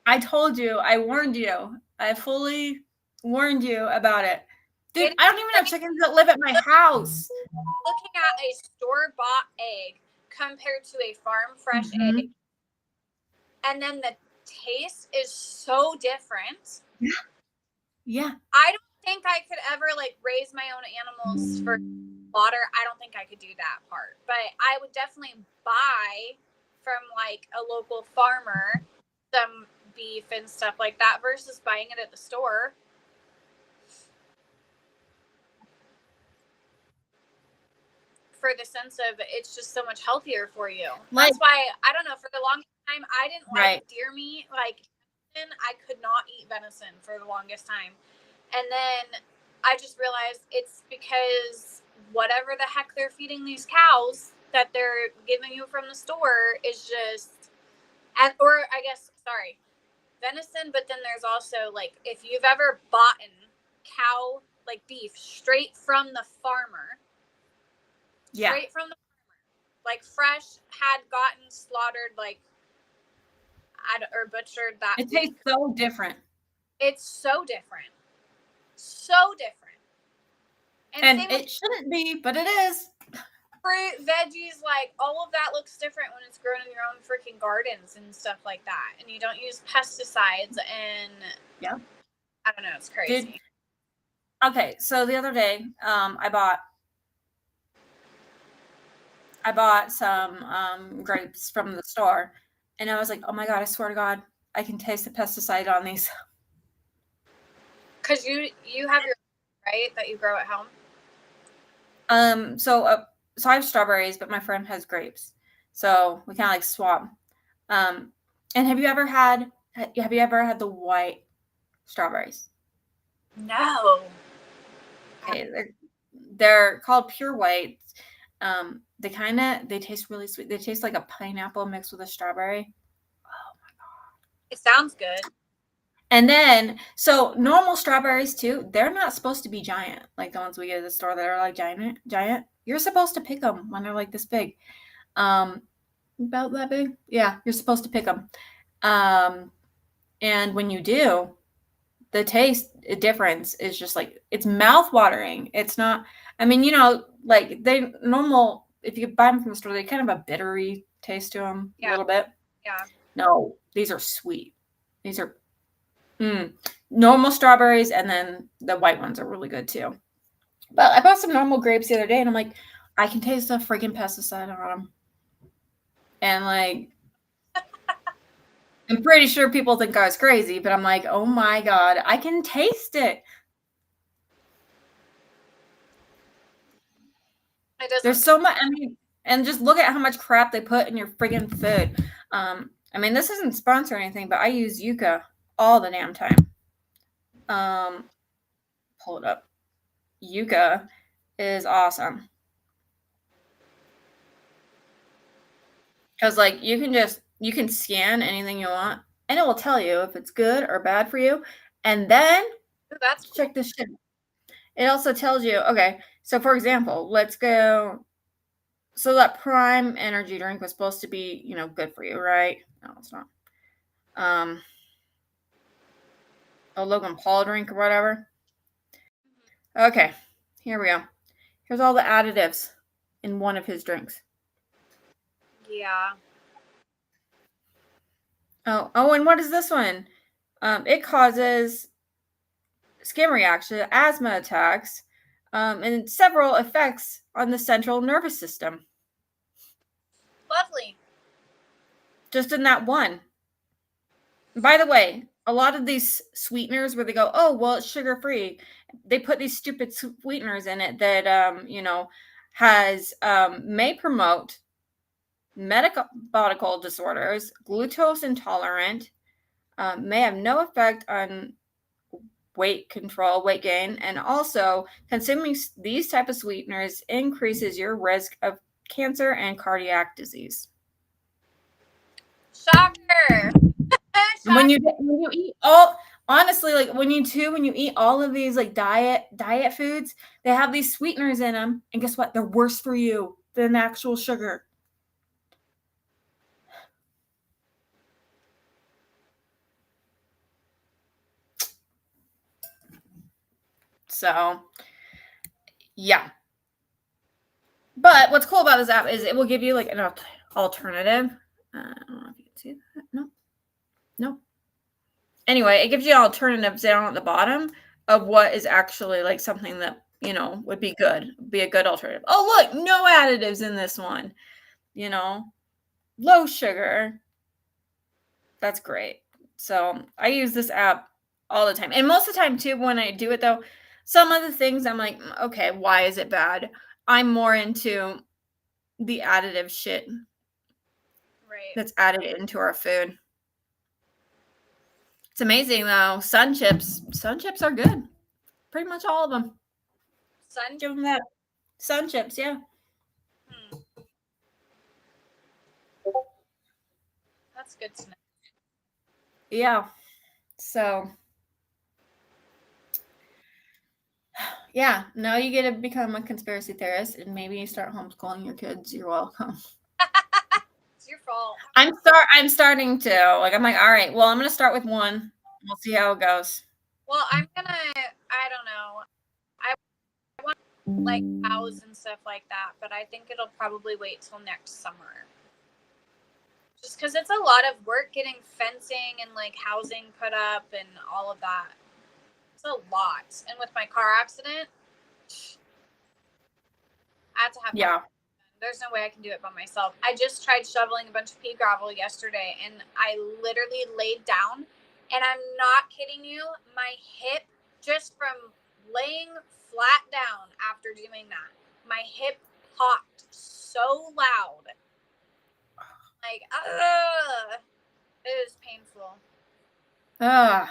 I told you. I warned you. I fully warned you about it. Dude, I don't even have chickens that live at my house. Looking at a store-bought egg compared to a farm fresh egg, and then the taste is so different. Yeah. I don't think I could ever like raise my own animals for slaughter. I don't think I could do that part, but I would definitely buy from like a local farmer some beef and stuff like that versus buying it at the store. For the sense of it's just so much healthier for you. Like, that's why I don't know, for the longest time I didn't like deer meat. Like I could not eat venison for the longest time. And then I just realized it's because whatever the heck they're feeding these cows that they're giving you from the store is just, or I guess, sorry, venison, but then there's also like, if you've ever bought cow, like beef, straight from the farmer, straight from the farmer, like fresh, had gotten slaughtered, like, or butchered that it tastes so different. It's so different. So different. And it shouldn't be, but it is. Fruit, veggies, like all of that looks different when it's grown in your own freaking gardens and stuff like that. And you don't use pesticides and I don't know, it's crazy. Dude. Okay, so the other day, I bought some grapes from the store, and I was like, oh my God, I swear to God, I can taste the pesticide on these. Because you have your, right, that you grow at home? So I have strawberries, but my friend has grapes. So we kind of like swap. And have you ever had the white strawberries? No. Okay, they're called pure white. They taste really sweet. They taste like a pineapple mixed with a strawberry. Oh my God. It sounds good. And then, so normal strawberries too, they're not supposed to be giant, like the ones we get at the store that are like giant. You're supposed to pick them when they're like this big. About that big? Yeah, you're supposed to pick them. And when you do, the taste difference is just like, it's mouth-watering. It's not, I mean, you know, like if you buy them from the store, they kind of have a bittery taste to them a little bit. Yeah. No, these are sweet. These are normal strawberries, and then the white ones are really good too. But I bought some normal grapes the other day, and I'm like, I can taste the freaking pesticide on them. And like, I'm pretty sure people think I was crazy, but I'm like, oh my God, I can taste it. It doesn't. There's so much. I mean, and just look at how much crap they put in your friggin' food. I mean, this isn't sponsored or anything, but I use Yuka all the damn time. Pull it up. Yuka is awesome. Because, like, you can scan anything you want, and it will tell you if it's good or bad for you. And then, Ooh, that's cool. check this shit. It also tells you, okay, so for example, let's go. So that Prime energy drink was supposed to be, good for you, right? No, it's not. A Logan Paul drink or whatever. Okay, here we go. Here's all the additives in one of his drinks. Yeah. Oh, and what is this one? It causes skin reaction, asthma attacks, and several effects on the central nervous system. Lovely. Just in that one. By the way, a lot of these sweeteners where they go, oh, well, it's sugar-free. They put these stupid sweeteners in it that, may promote metabolic disorders, glucose intolerant, may have no effect on weight control, weight gain, and also consuming these type of sweeteners increases your risk of cancer and cardiac disease. Shocker. When you eat all, honestly, like when you eat all of these like diet foods, they have these sweeteners in them, and guess what? They're worse for you than actual sugar. So, yeah. But what's cool about this app is it will give you like an alternative. I don't know if you can see that. No. Anyway, it gives you alternatives down at the bottom of what is actually like something that, would be a good alternative. Oh, look, no additives in this one. Low sugar. That's great. So I use this app all the time. And most of the time too, when I do it though, some of the things I'm like, okay, why is it bad? I'm more into the additive shit that's added into our food. It's amazing though. Sun chips are good. Pretty much all of them. Give them that. Sun chips, yeah. That's good to know. Yeah. So, yeah. Now you get to become a conspiracy theorist, and maybe you start homeschooling your kids. You're welcome. It's your fault. I'm starting to. Like, I'm like, all right. Well, I'm gonna start with one. We'll see how it goes. Well, I don't know. I want like cows and stuff like that, but I think it'll probably wait till next summer. Just because it's a lot of work getting fencing and like housing put up and all of that. It's a lot. And with my car accident, I had to have there's no way I can do it by myself. I just tried shoveling a bunch of pea gravel yesterday, and I literally laid down, and I'm not kidding you, my hip, just from laying flat down after doing that, my hip popped so loud. Like, it was painful. Because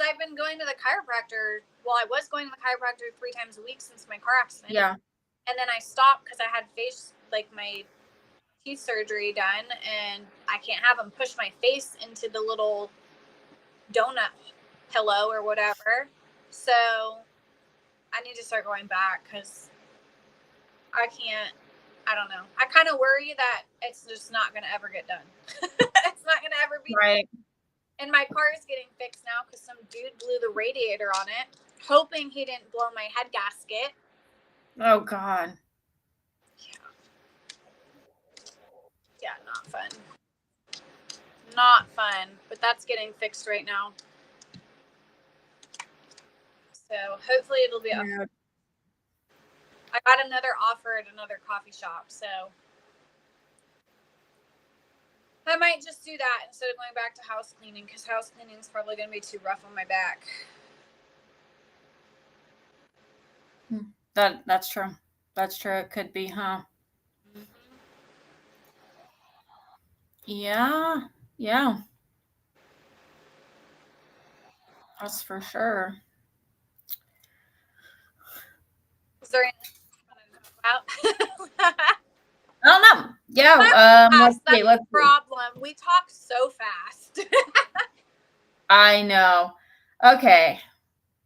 I've been going to the chiropractor. Well, I was going to the chiropractor 3 times a week since my car accident. Yeah. And then I stopped because I had my teeth surgery done, and I can't have them push my face into the little donut pillow or whatever. So I need to start going back because I don't know. I kind of worry that it's just not going to ever get done. It's not going to ever be right. And my car is getting fixed now because some dude blew the radiator on it, hoping he didn't blow my head gasket. Oh, God. Yeah, not fun. Not fun. But that's getting fixed right now. So hopefully it'll be up. I got another offer at another coffee shop, so I might just do that instead of going back to house cleaning, because house cleaning is probably going to be too rough on my back. That's true. That's true. It could be, huh? Mm-hmm. Yeah. Yeah. That's for sure. Is there anything you want to talk about? I don't know. Yeah. Let's That's see. the Let's see. problem. We talk so fast. I know. Okay.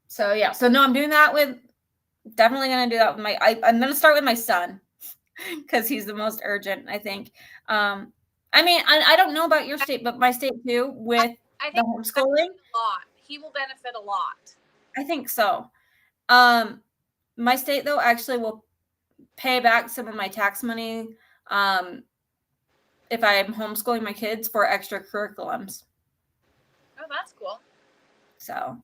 So yeah. So no, I'm doing that with. Definitely gonna do that with my. I'm gonna start with my son because he's the most urgent. I think. I mean, I don't know about your state, but my state too with I the think homeschooling. a lot. He will benefit a lot. I think so. My state though actually will pay back some of my tax money if I'm homeschooling my kids for extra curriculums. Oh, that's cool. So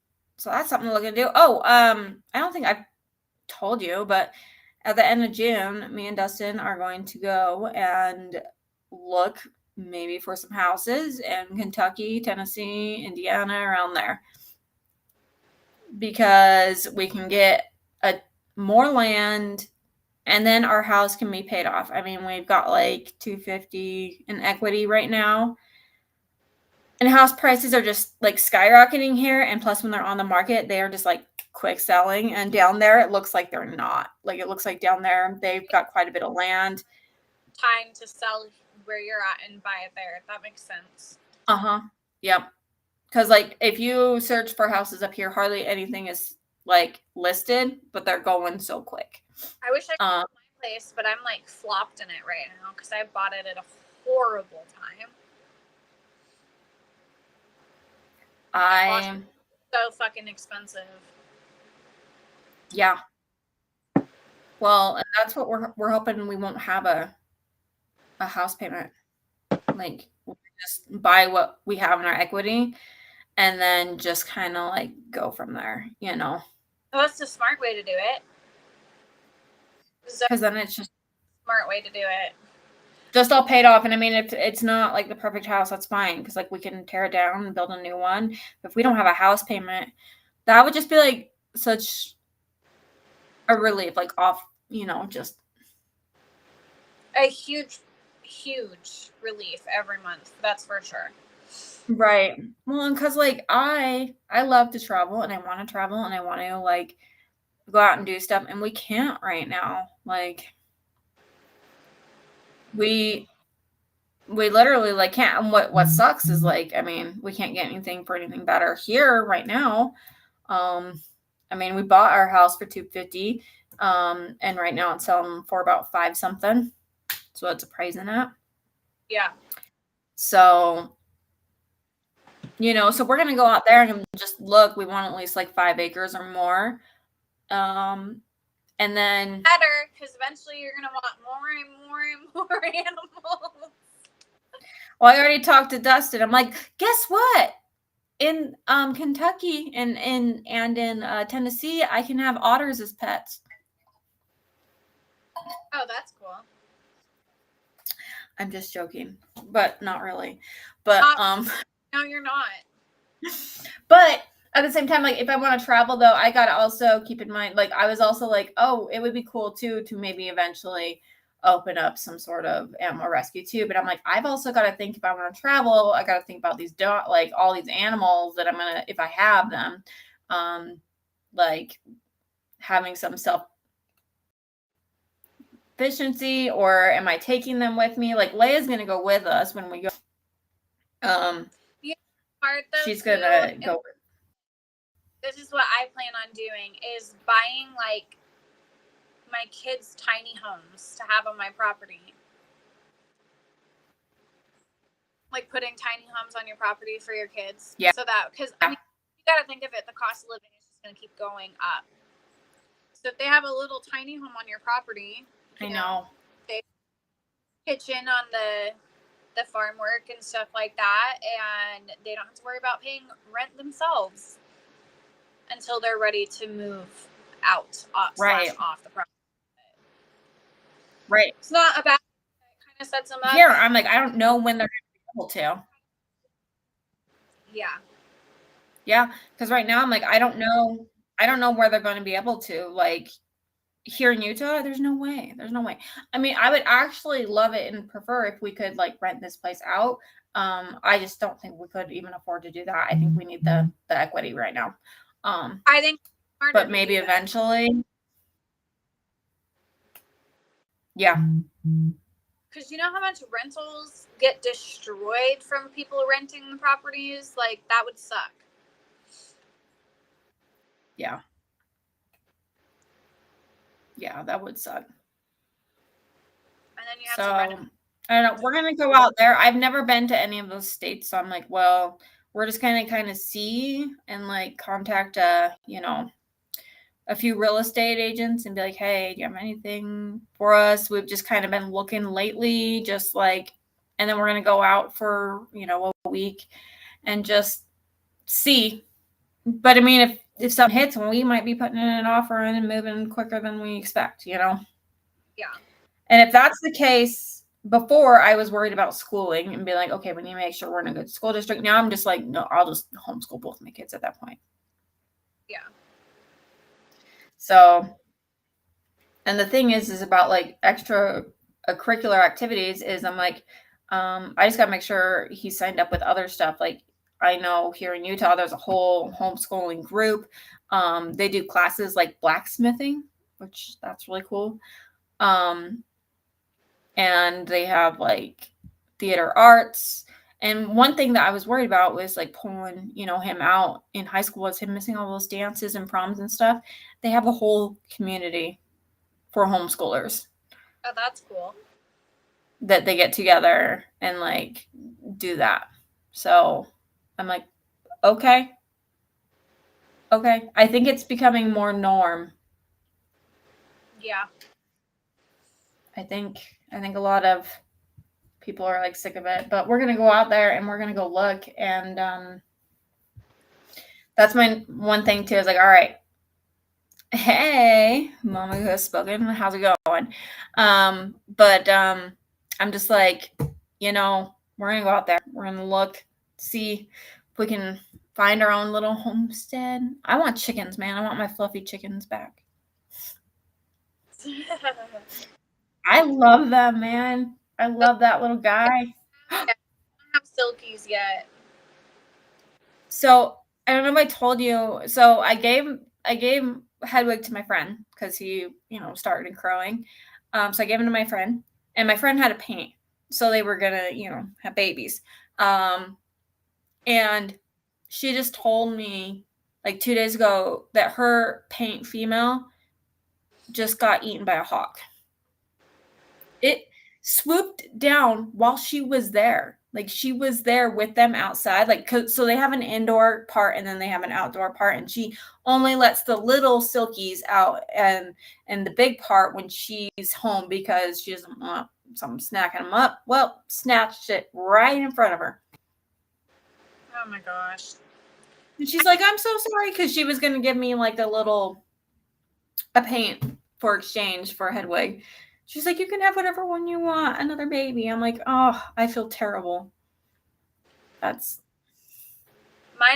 that's something to look into. Oh, I don't think I've told you, but at the end of June, me and Dustin are going to go and look maybe for some houses in Kentucky, Tennessee, Indiana, around there. Because we can get more land and then our house can be paid off. I mean, we've got like $250 in equity right now. And house prices are just like skyrocketing here. And plus, when they're on the market, they are just like quick selling. And down there, it looks like they're not. Like, it looks like down there, they've got quite a bit of land. Time to sell where you're at and buy it there. That makes sense. Yep. Because, like, if you search for houses up here, hardly anything is like listed, but they're going so quick. I wish I could sell my place, but I'm like flopped in it right now because I bought it at a horrible time. I'm so fucking expensive. Yeah. Well, and that's what we're hoping we won't have a house payment. Like, we just buy what we have in our equity and then just kind of like go from there, you know. Well, that's the smart way to do it. Because then it's just smart way to do it. Just all paid off. And I mean, if it's not like the perfect house, that's fine. Because like we can tear it down and build a new one. If we don't have a house payment, that would just be like such a relief, like off, you know, just a huge relief every month. That's for sure. Right. Well, and because like I love to travel and I want to travel and I want to like go out and do stuff, and we can't right now. Like we literally like can't. And what sucks is like, I mean, we can't get anything for anything better here right now. I mean, we bought our house for $250, and right now it's selling for about $5 something. So that's a price in it. Yeah. So, you know, so we're gonna go out there and just look. We want at least like 5 acres or more. And then better, because eventually you're gonna want more and more and more animals. Well, I already talked to Dustin. I'm like, guess what? In Kentucky and in Tennessee, I can have otters as pets. Oh, that's cool. I'm just joking, but not really. But no, you're not. But at the same time, like if I want to travel though, I gotta also keep in mind, like I was also like, oh, it would be cool too to maybe eventually open up some sort of animal rescue too. But I'm like, I've also got to think if I want to travel, I got to think about these like all these animals that I'm gonna, if I have them, like having some self efficiency, or am I taking them with me? Like Leia's gonna go with us when we go. She's gonna go. This is what I plan on doing: is buying like my kids' tiny homes to have on my property. Like putting tiny homes on your property for your kids. Yeah. So that, because I mean, you got to think of it, the cost of living is just going to keep going up. So if they have a little tiny home on your property, I know. They pitch in on the farm work and stuff like that, and they don't have to worry about paying rent themselves until they're ready to move out off the property. Right. It's not about it kind of sets them up. Here, I'm like, I don't know when they're able to. Yeah. Yeah, because right now I'm like, I don't know where they're going to be able to. Like, here in Utah, there's no way. I mean, I would actually love it and prefer if we could like rent this place out. I just don't think we could even afford to do that. I think we need the equity right now. I think it's smarter But to maybe do that. eventually. Yeah. Because you know how much rentals get destroyed from people renting the properties? Like, that would suck. Yeah. Yeah, that would suck. And then you have to rent it. I don't know. We're gonna go out there. I've never been to any of those states, so I'm like, well, we're just gonna kind of see and like contact you know, a few real estate agents and be like, hey, do you have anything for us? We've just kind of been looking lately, just like, and then we're gonna go out for, you know, a week and just see. But I mean, if something hits, we might be putting in an offer and moving quicker than we expect, you know? Yeah. And if that's the case, before I was worried about schooling and be like, okay, we need to make sure we're in a good school district. Now I'm just like, no, I'll just homeschool both my kids at that point. Yeah. So, and the thing is about like curricular activities is I'm like, I just got to make sure he's signed up with other stuff. Like I know here in Utah, there's a whole homeschooling group. They do classes like blacksmithing, which that's really cool. And they have like theater arts. And one thing that I was worried about was like pulling, you know, him out in high school was him missing all those dances and proms and stuff. They have a whole community for homeschoolers. Oh, that's cool. That they get together and like do that. So I'm like, okay. I think it's becoming more norm. Yeah. I think a lot of people are like sick of it, but we're gonna go out there and we're gonna go look. And that's my one thing too. Is like, all right, hey, mama who has spoken, how's it going? But I'm just like, you know, we're gonna go out there. We're gonna look, see if we can find our own little homestead. I want chickens, man. I want my fluffy chickens back. I love them, man. I love that little guy. I don't have silkies yet. So I don't know if I told you. So I gave Hedwig to my friend because he, you know, started crowing. So I gave him to my friend, and my friend had a paint, so they were gonna, you know, have babies. And she just told me like 2 days ago that her paint female just got eaten by a hawk. It swooped down while she was there. Like she was there with them outside. Like so they have an indoor part and then they have an outdoor part, and she only lets the little silkies out and the big part when she's home because she doesn't want something snacking them up. Well, snatched it right in front of her. Oh my gosh. And she's like, I'm so sorry, because she was gonna give me like a paint for exchange for Hedwig. She's like, you can have whatever one you want, another baby. I'm like, oh, I feel terrible. Mine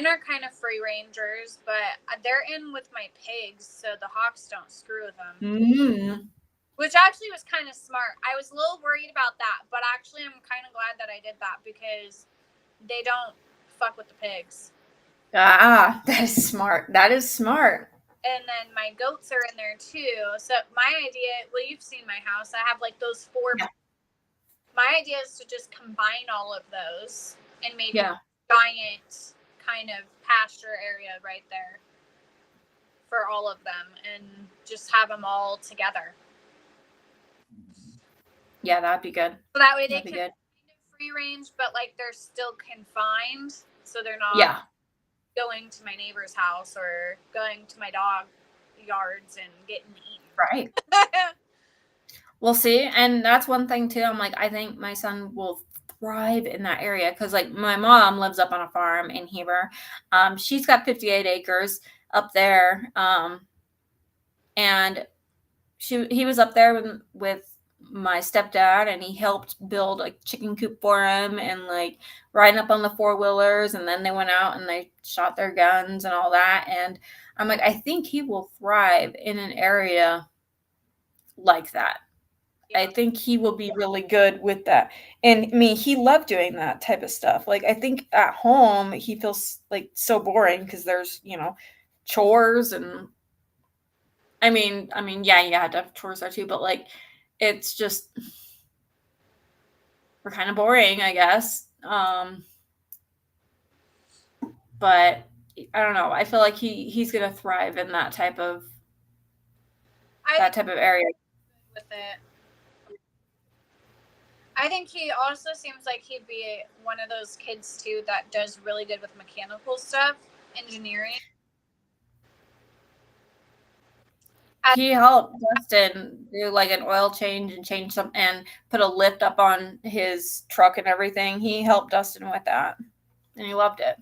are kind of free rangers, but they're in with my pigs, so the hawks don't screw them. Which actually was kind of smart. I was a little worried about that, but actually I'm kind of glad that I did that because they don't fuck with the pigs. Ah, that is smart. And then my goats are in there too. So my idea, well, you've seen my house. I have like those 4. Yeah. My idea is to just combine all of those and make a giant kind of pasture area right there for all of them and just have them all together. Yeah, that'd be good. So that way they can kind of free range, but like they're still confined, so they're not going to my neighbor's house or going to my dog yards and getting eaten. Right. We'll see. And that's one thing too. I'm like, I think my son will thrive in that area because like my mom lives up on a farm in Heber. She's got 58 acres up there. And he was up there with my stepdad, and he helped build a chicken coop for him and like riding up on the 4-wheelers, and then they went out and they shot their guns and all that. And I'm like, I think he will thrive in an area like that. Yeah. I think he will be really good with that. And I mean, he loved doing that type of stuff. Like, I think at home he feels like so boring because there's, chores and I mean, yeah, you had to have chores there too, but like it's just we're kind of boring, I guess. But I don't know. I feel like he's gonna thrive in that type of area. With it. I think he also seems like he'd be one of those kids too that does really good with mechanical stuff, engineering. He helped Dustin do like an oil change and change some and put a lift up on his truck and everything. He helped Dustin with that, and he loved it.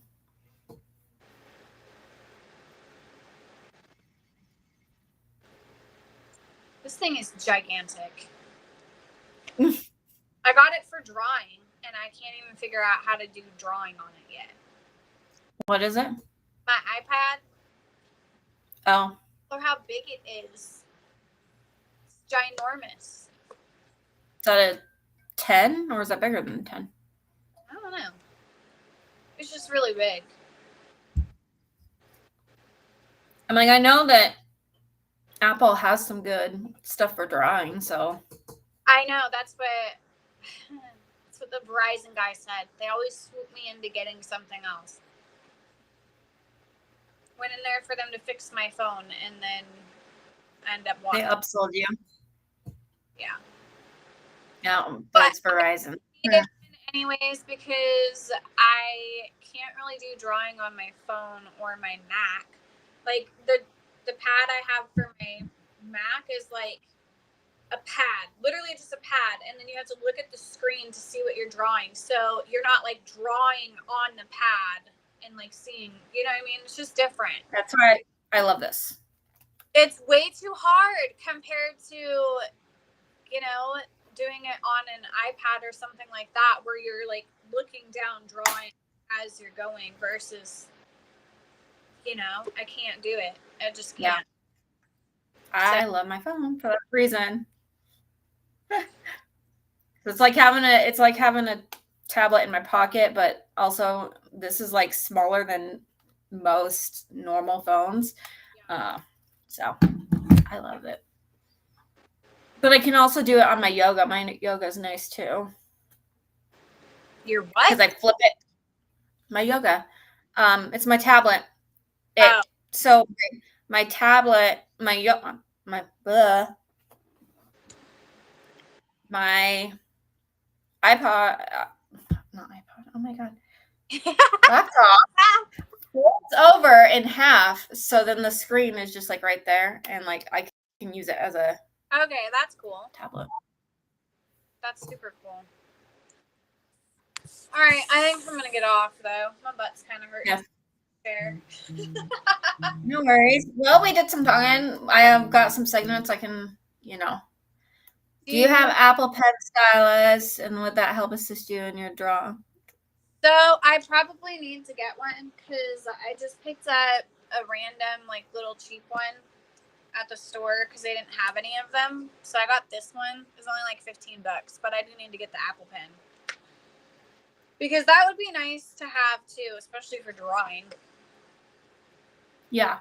This thing is gigantic. I got it for drawing, and I can't even figure out how to do drawing on it yet. What is it? My iPad. Oh. Look how big it is. It's ginormous. Is that a 10 or is that bigger than 10? I don't know. It's just really big. I'm like, I know that Apple has some good stuff for drawing, so. I know, that's what the Verizon guy said. They always swoop me into getting something else. Went in there for them to fix my phone and then end up walking. They upsold you. Yeah. Yeah, but it's Verizon. Yeah. Anyways, because I can't really do drawing on my phone or my Mac. Like the pad I have for my Mac is like a pad, literally just a pad, and then you have to look at the screen to see what you're drawing. So you're not like drawing on the pad and like seeing, you know what I mean? It's just different. That's why I love this. It's way too hard compared to, doing it on an iPad or something like that, where you're like looking down, drawing as you're going versus, I can't do it. I just can't. Yeah. I love my phone for that reason. It's like having a tablet in my pocket, but also this is like smaller than most normal phones. Yeah. So I love it. But I can also do it on my yoga. My yoga is nice too. Your what? Because I flip it. My yoga. It's my tablet. So my tablet, my iPod, not iPod. Oh my god, laptop folds over in half, so then the screen is just like right there, and like I can use it as a that's cool. tablet. That's super cool. All right, I think I'm gonna get off though. My butt's kind of hurting. Yeah. No worries. Well, we did some talking. I have got some segments I can, Do you have Apple Pen stylus, and would that help assist you in your draw? So I probably need to get one because I just picked up a random like little cheap one at the store because they didn't have any of them. So I got this one. It was only like $15, but I do need to get the Apple Pen because that would be nice to have too, especially for drawing. Yeah.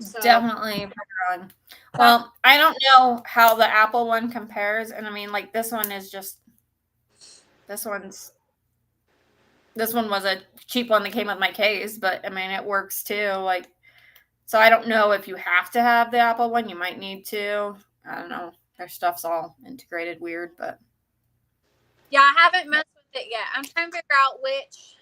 So. Definitely for drawing. Well, I don't know how the Apple one compares, and I mean, like this one was a cheap one that came with my case, but I mean it works too. Like, so I don't know if you have to have the Apple one. You might need to. I don't know. Their stuff's all integrated weird, but yeah, I haven't messed with it yet. I'm trying to figure out which.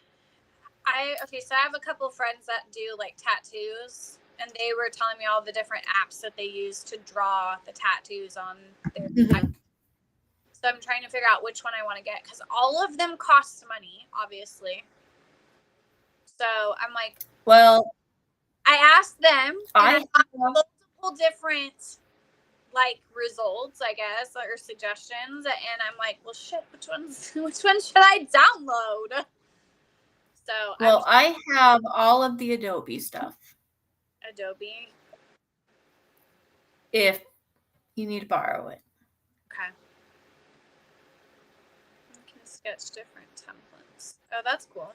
So I have a couple of friends that do like tattoos, and they were telling me all the different apps that they use to draw the tattoos on their tattoo. So I'm trying to figure out which one I want to get because all of them cost money, obviously. So I'm like, well, I asked them, and I got multiple different like results, I guess, or suggestions, and I'm like, well, shit, which one should I download? So well, I have all of the Adobe stuff. Adobe. If You need to borrow it. Okay. You can sketch different templates. Oh, that's cool.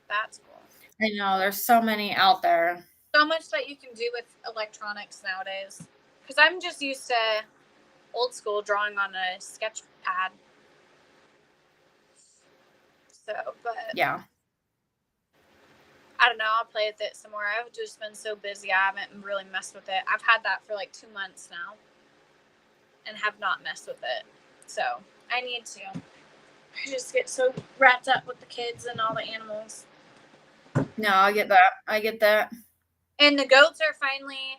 That's cool. I know there's so many out there. So much that you can do with electronics nowadays. Because I'm just used to old school drawing on a sketch pad. So, but Yeah. I don't know. I'll play with it some more. I've just been so busy. I haven't really messed with it. I've had that for like 2 months now and have not messed with it. So I need to. I just get so wrapped up with the kids and all the animals. No, I get that. And the goats are finally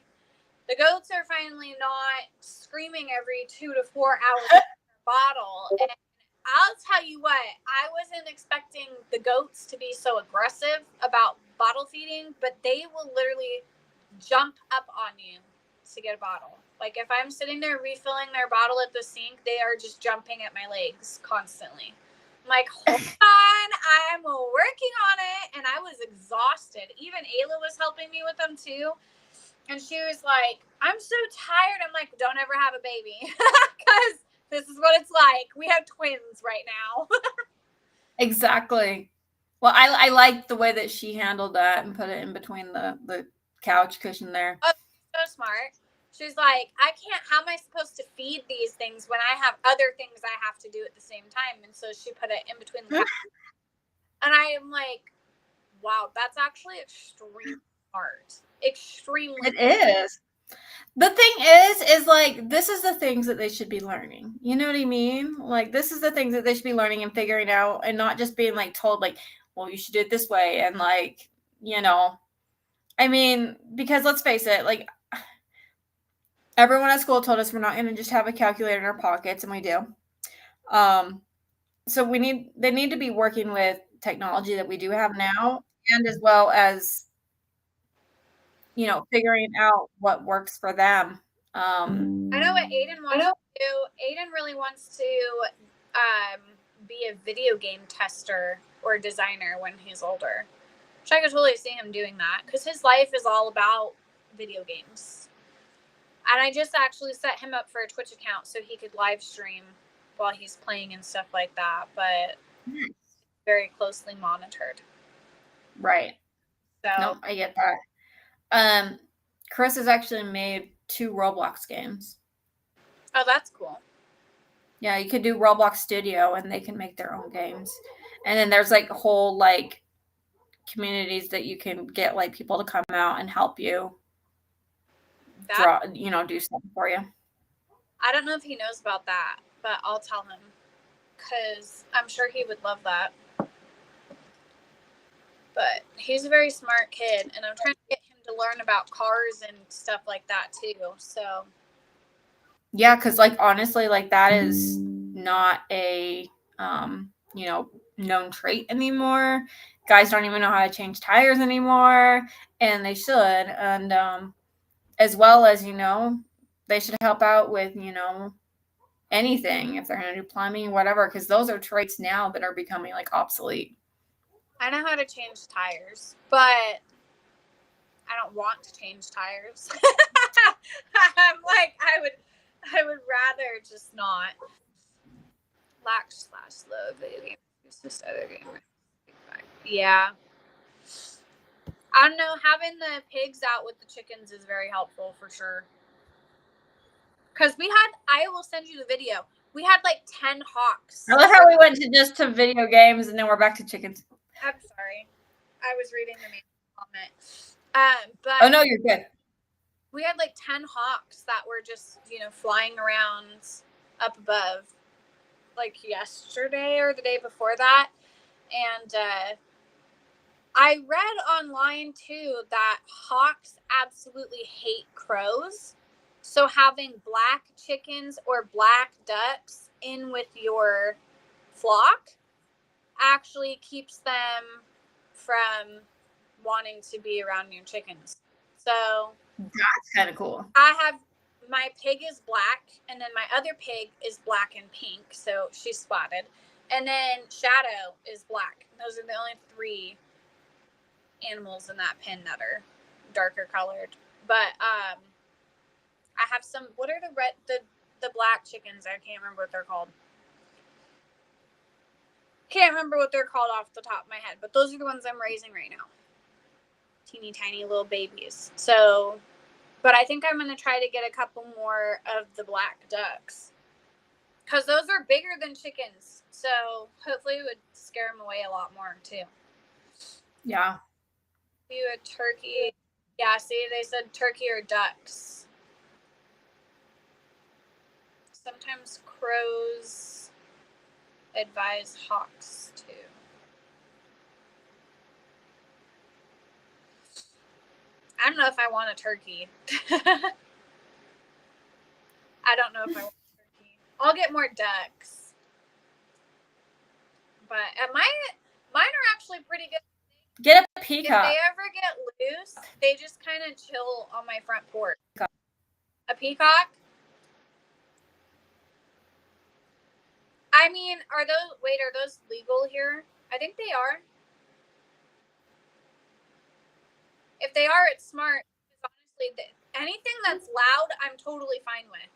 not screaming every 2 to 4 hours in a bottle. And I'll tell you what, I wasn't expecting the goats to be so aggressive about bottle feeding, but they will literally jump up on you to get a bottle. Like if I'm sitting there refilling their bottle at the sink, they are just jumping at my legs constantly. I'm like, hold on, I'm working on it. And I was exhausted. Even Ayla was helping me with them too. And she was like, I'm so tired. I'm like, don't ever have a baby. Because this is what it's like. We have twins right now. Exactly. Well, I like the way that she handled that and put it in between the couch cushion there. Oh, so smart. She's like, how am I supposed to feed these things when I have other things I have to do at the same time? And so she put it in between the couch. And I am like, wow, that's actually extremely smart. Extremely. It is. The thing is like this is the things that they should be learning. You know what I mean? Like this is the things that they should be learning and figuring out and not just being like told like, well, you should do it this way and like, you know. I mean, because let's face it, like everyone at school told us we're not going to just have a calculator in our pockets, and we do. So they need to be working with technology that we do have now, and as well as, you know, figuring out what works for them. I know what Aiden wants to do. Aiden really wants to be a video game tester or designer when he's older. Which I could totally see him doing that because his life is all about video games. And I just actually set him up for a Twitch account so he could live stream while he's playing and stuff like that. But very closely monitored. Right. So no, I get that. Chris has actually made 2 Roblox games. Oh, that's cool. Yeah, you could do Roblox Studio and they can make their own games. And then there's like whole like communities that you can get like people to come out and help you draw, you know, do something for you. I don't know if he knows about that, but I'll tell him because I'm sure he would love that. But he's a very smart kid, and I'm trying to get him to learn about cars and stuff like that too. So yeah, because like honestly, like that is not a you know, known trait anymore. Guys don't even know how to change tires anymore, and they should. And as well as, you know, they should help out with, you know, anything if they're going to do plumbing, whatever, because those are traits now that are becoming like obsolete. I know how to change tires, but I don't want to change tires. I'm like, I would rather just not. Lack/slow video game. Just other game. Yeah. I don't know. Having the pigs out with the chickens is very helpful for sure. Because I will send you the video. We had like 10 hawks. I love how we went to video games and then we're back to chickens. I'm sorry. I was reading the main comment. But oh, no, you're good. We had like 10 hawks that were just, you know, flying around up above like yesterday or the day before that. And I read online too that hawks absolutely hate crows. So having black chickens or black ducks in with your flock actually keeps them from wanting to be around your chickens. So that's kind of cool. My pig is black, and then my other pig is black and pink, so she's spotted. And then Shadow is black. Those are the only 3 animals in that pen that are darker colored. But I have some. What are the black chickens? I can't remember what they're called. Can't remember what they're called off the top of my head, but those are the ones I'm raising right now. Teeny tiny little babies. So, but I think I'm going to try to get a couple more of the black ducks because those are bigger than chickens. So hopefully it would scare them away a lot more too. Yeah. Do a turkey. Yeah, see, they said turkey or ducks. Sometimes crows advise hawks too. I don't know if I want a turkey. I don't know if I want a turkey. I'll get more ducks. But mine are actually pretty good. Get a peacock. If they ever get loose, they just kind of chill on my front porch. A peacock? I mean, are those legal here? I think they are. If they are, it's smart. Honestly, anything that's loud, I'm totally fine with.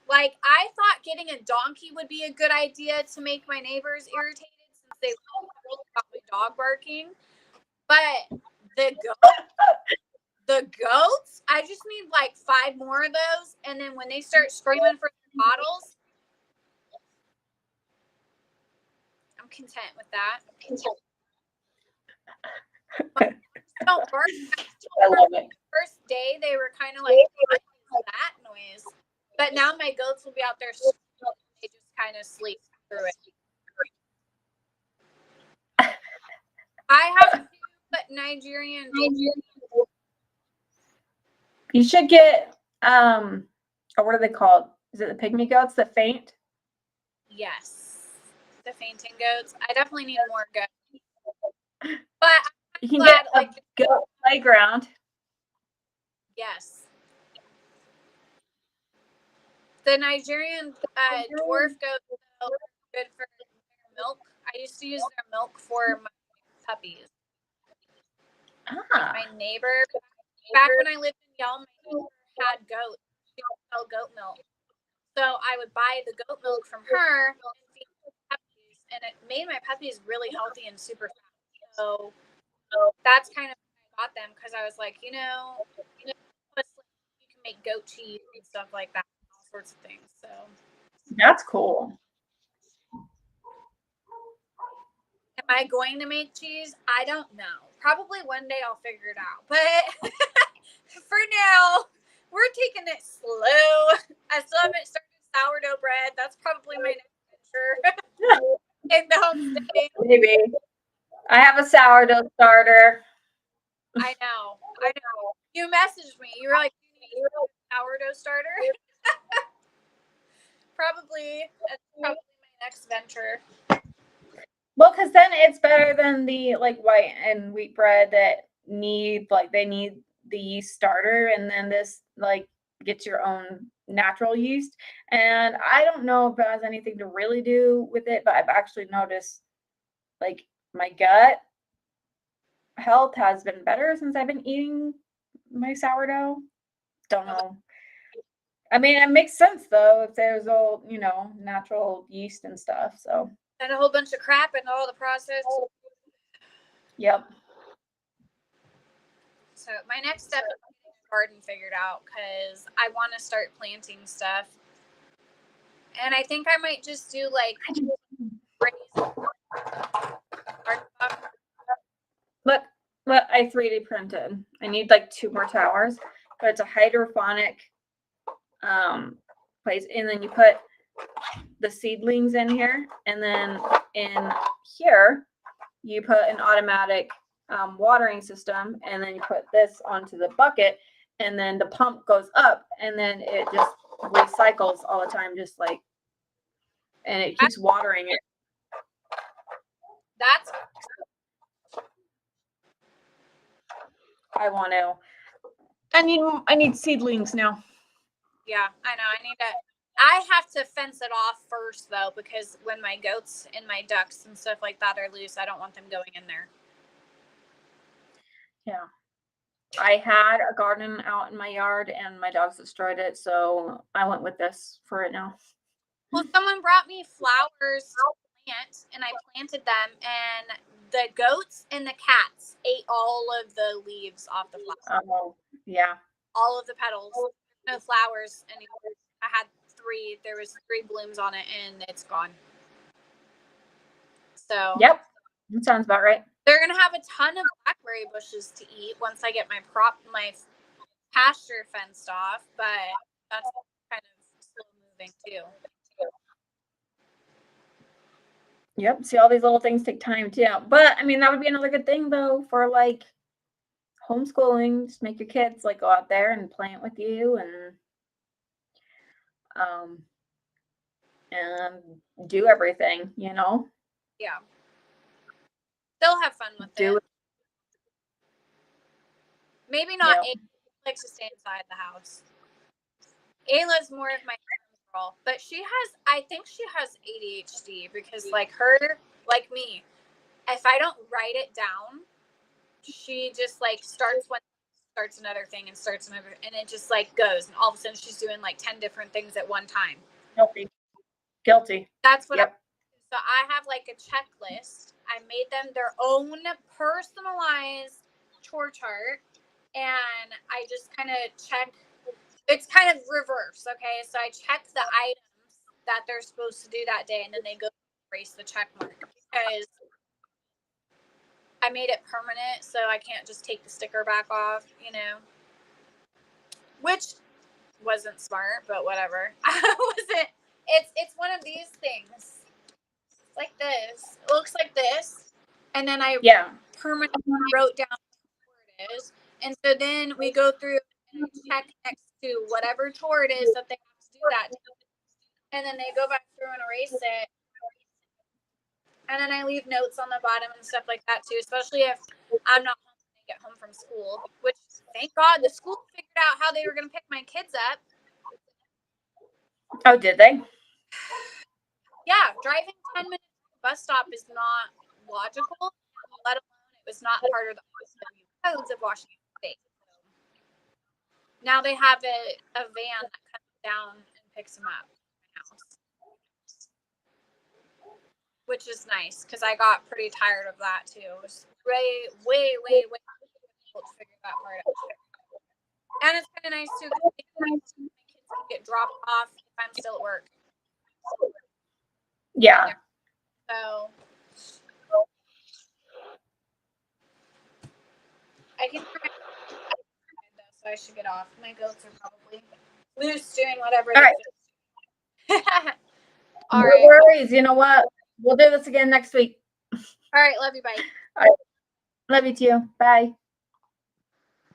Like, I thought getting a donkey would be a good idea to make my neighbors irritated since they love about my dog barking. But the goats, I just need like 5 more of those. And then when they start screaming for their bottles, I'm content with that. Don't bark. I love it. First day, they were kind of like, what is that noise? But now my goats will be out there. They just kind of sleep through it. I have to put Nigerian. You should get or what are they called? Is it the pygmy goats that faint? Yes, the fainting goats. I definitely need more goats. But you can get a goat playground. Yes. The Nigerian dwarf goats are good for their milk. I used to use their milk for my puppies. My neighbor, back when I lived in Yelm, my neighbor had goats. She would sell goat milk. So I would buy the goat milk from her and feed the puppies, and it made my puppies really healthy and super fat. So that's kind of why I got them, because I was like, you can make goat cheese and stuff like that, all sorts of things. So that's cool. am I going to make cheese? I don't know. Probably one day I'll figure it out. But for now, we're taking it slow. I still haven't started sourdough bread. That's probably my next venture in the homesteading. Maybe. I have a sourdough starter. I know. You messaged me. You were like, you need a sourdough starter? That's probably my next venture. Well, because then it's better than the like white and wheat bread that need the yeast starter, and then this like gets your own natural yeast. And I don't know if it has anything to really do with it, but I've actually noticed like my gut health has been better since I've been eating my sourdough. Don't know. I mean, it makes sense though if there's all natural yeast and stuff. So. And a whole bunch of crap and all the process. Yep. So my next step is getting a garden figured out because I want to start planting stuff. And I think I might just do like Look, I 3D printed. I need like 2 more towers, but it's a hydroponic place, and then you put the seedlings in here, and then in here you put an automatic watering system, and then you put this onto the bucket, and then the pump goes up, and then it just recycles all the time, just like, and it keeps watering it. That's. I want to. I need seedlings now. Yeah, I know. I have to fence it off first though, because when my goats and my ducks and stuff like that are loose, I don't want them going in there. Yeah. I had a garden out in my yard and my dogs destroyed it, so I went with this for it now. Well, someone brought me flowers to plant, and I planted them, and the goats and the cats ate all of the leaves off the flowers. Oh, yeah. All of the petals. No flowers anymore. I had 3. There was 3 blooms on it, and it's gone. So Yep, that sounds about right. they're gonna have a ton of blackberry bushes to eat once I get my pasture fenced off, but that's kind of slow moving too. Yep. See, all these little things take time too. But I mean, that would be another good thing though for like homeschooling. Just make your kids like go out there and plant with you and do everything, you know? Yeah. They'll have fun with Do it. Maybe not. Yep. Ayla likes to stay inside the house. Ayla's more of my girl, but I think she has ADHD because like me, if I don't write it down, she just like starts another thing and starts another, and it just like goes, and all of a sudden she's doing like 10 different things at one time. Guilty. That's what. Yep. So I have like a checklist. I made them their own personalized chore chart, and I just kind of check. It's kind of reverse, okay? So I check the items that they're supposed to do that day, and then they go erase the check mark because I made it permanent, so I can't just take the sticker back off, you know? Which wasn't smart, but whatever. It's one of these things. It's like this. It looks like this. And then I permanently wrote down what it is. And so then we go through and check next to whatever chore it is that they have to do that day. And then they go back through and erase it. And then I leave notes on the bottom and stuff like that too, especially if I'm not home when they get home from school, which thank God the school figured out how they were going to pick my kids up. Oh, did they? Yeah, driving 10 minutes to the bus stop is not logical, let alone it was not part of the codes of Washington State. So now they have a van that comes down and picks them up at my house, which is nice because I got pretty tired of that too. It was way difficult to figure that part out. And it's kind of nice too because my kids can get dropped off if I'm still at work. Yeah. So I can so I should get off. My goats are probably loose doing whatever. All right. All no right. worries. You know what? We'll do this again next week. All right. Love you. Bye. All right. Love you too. Bye.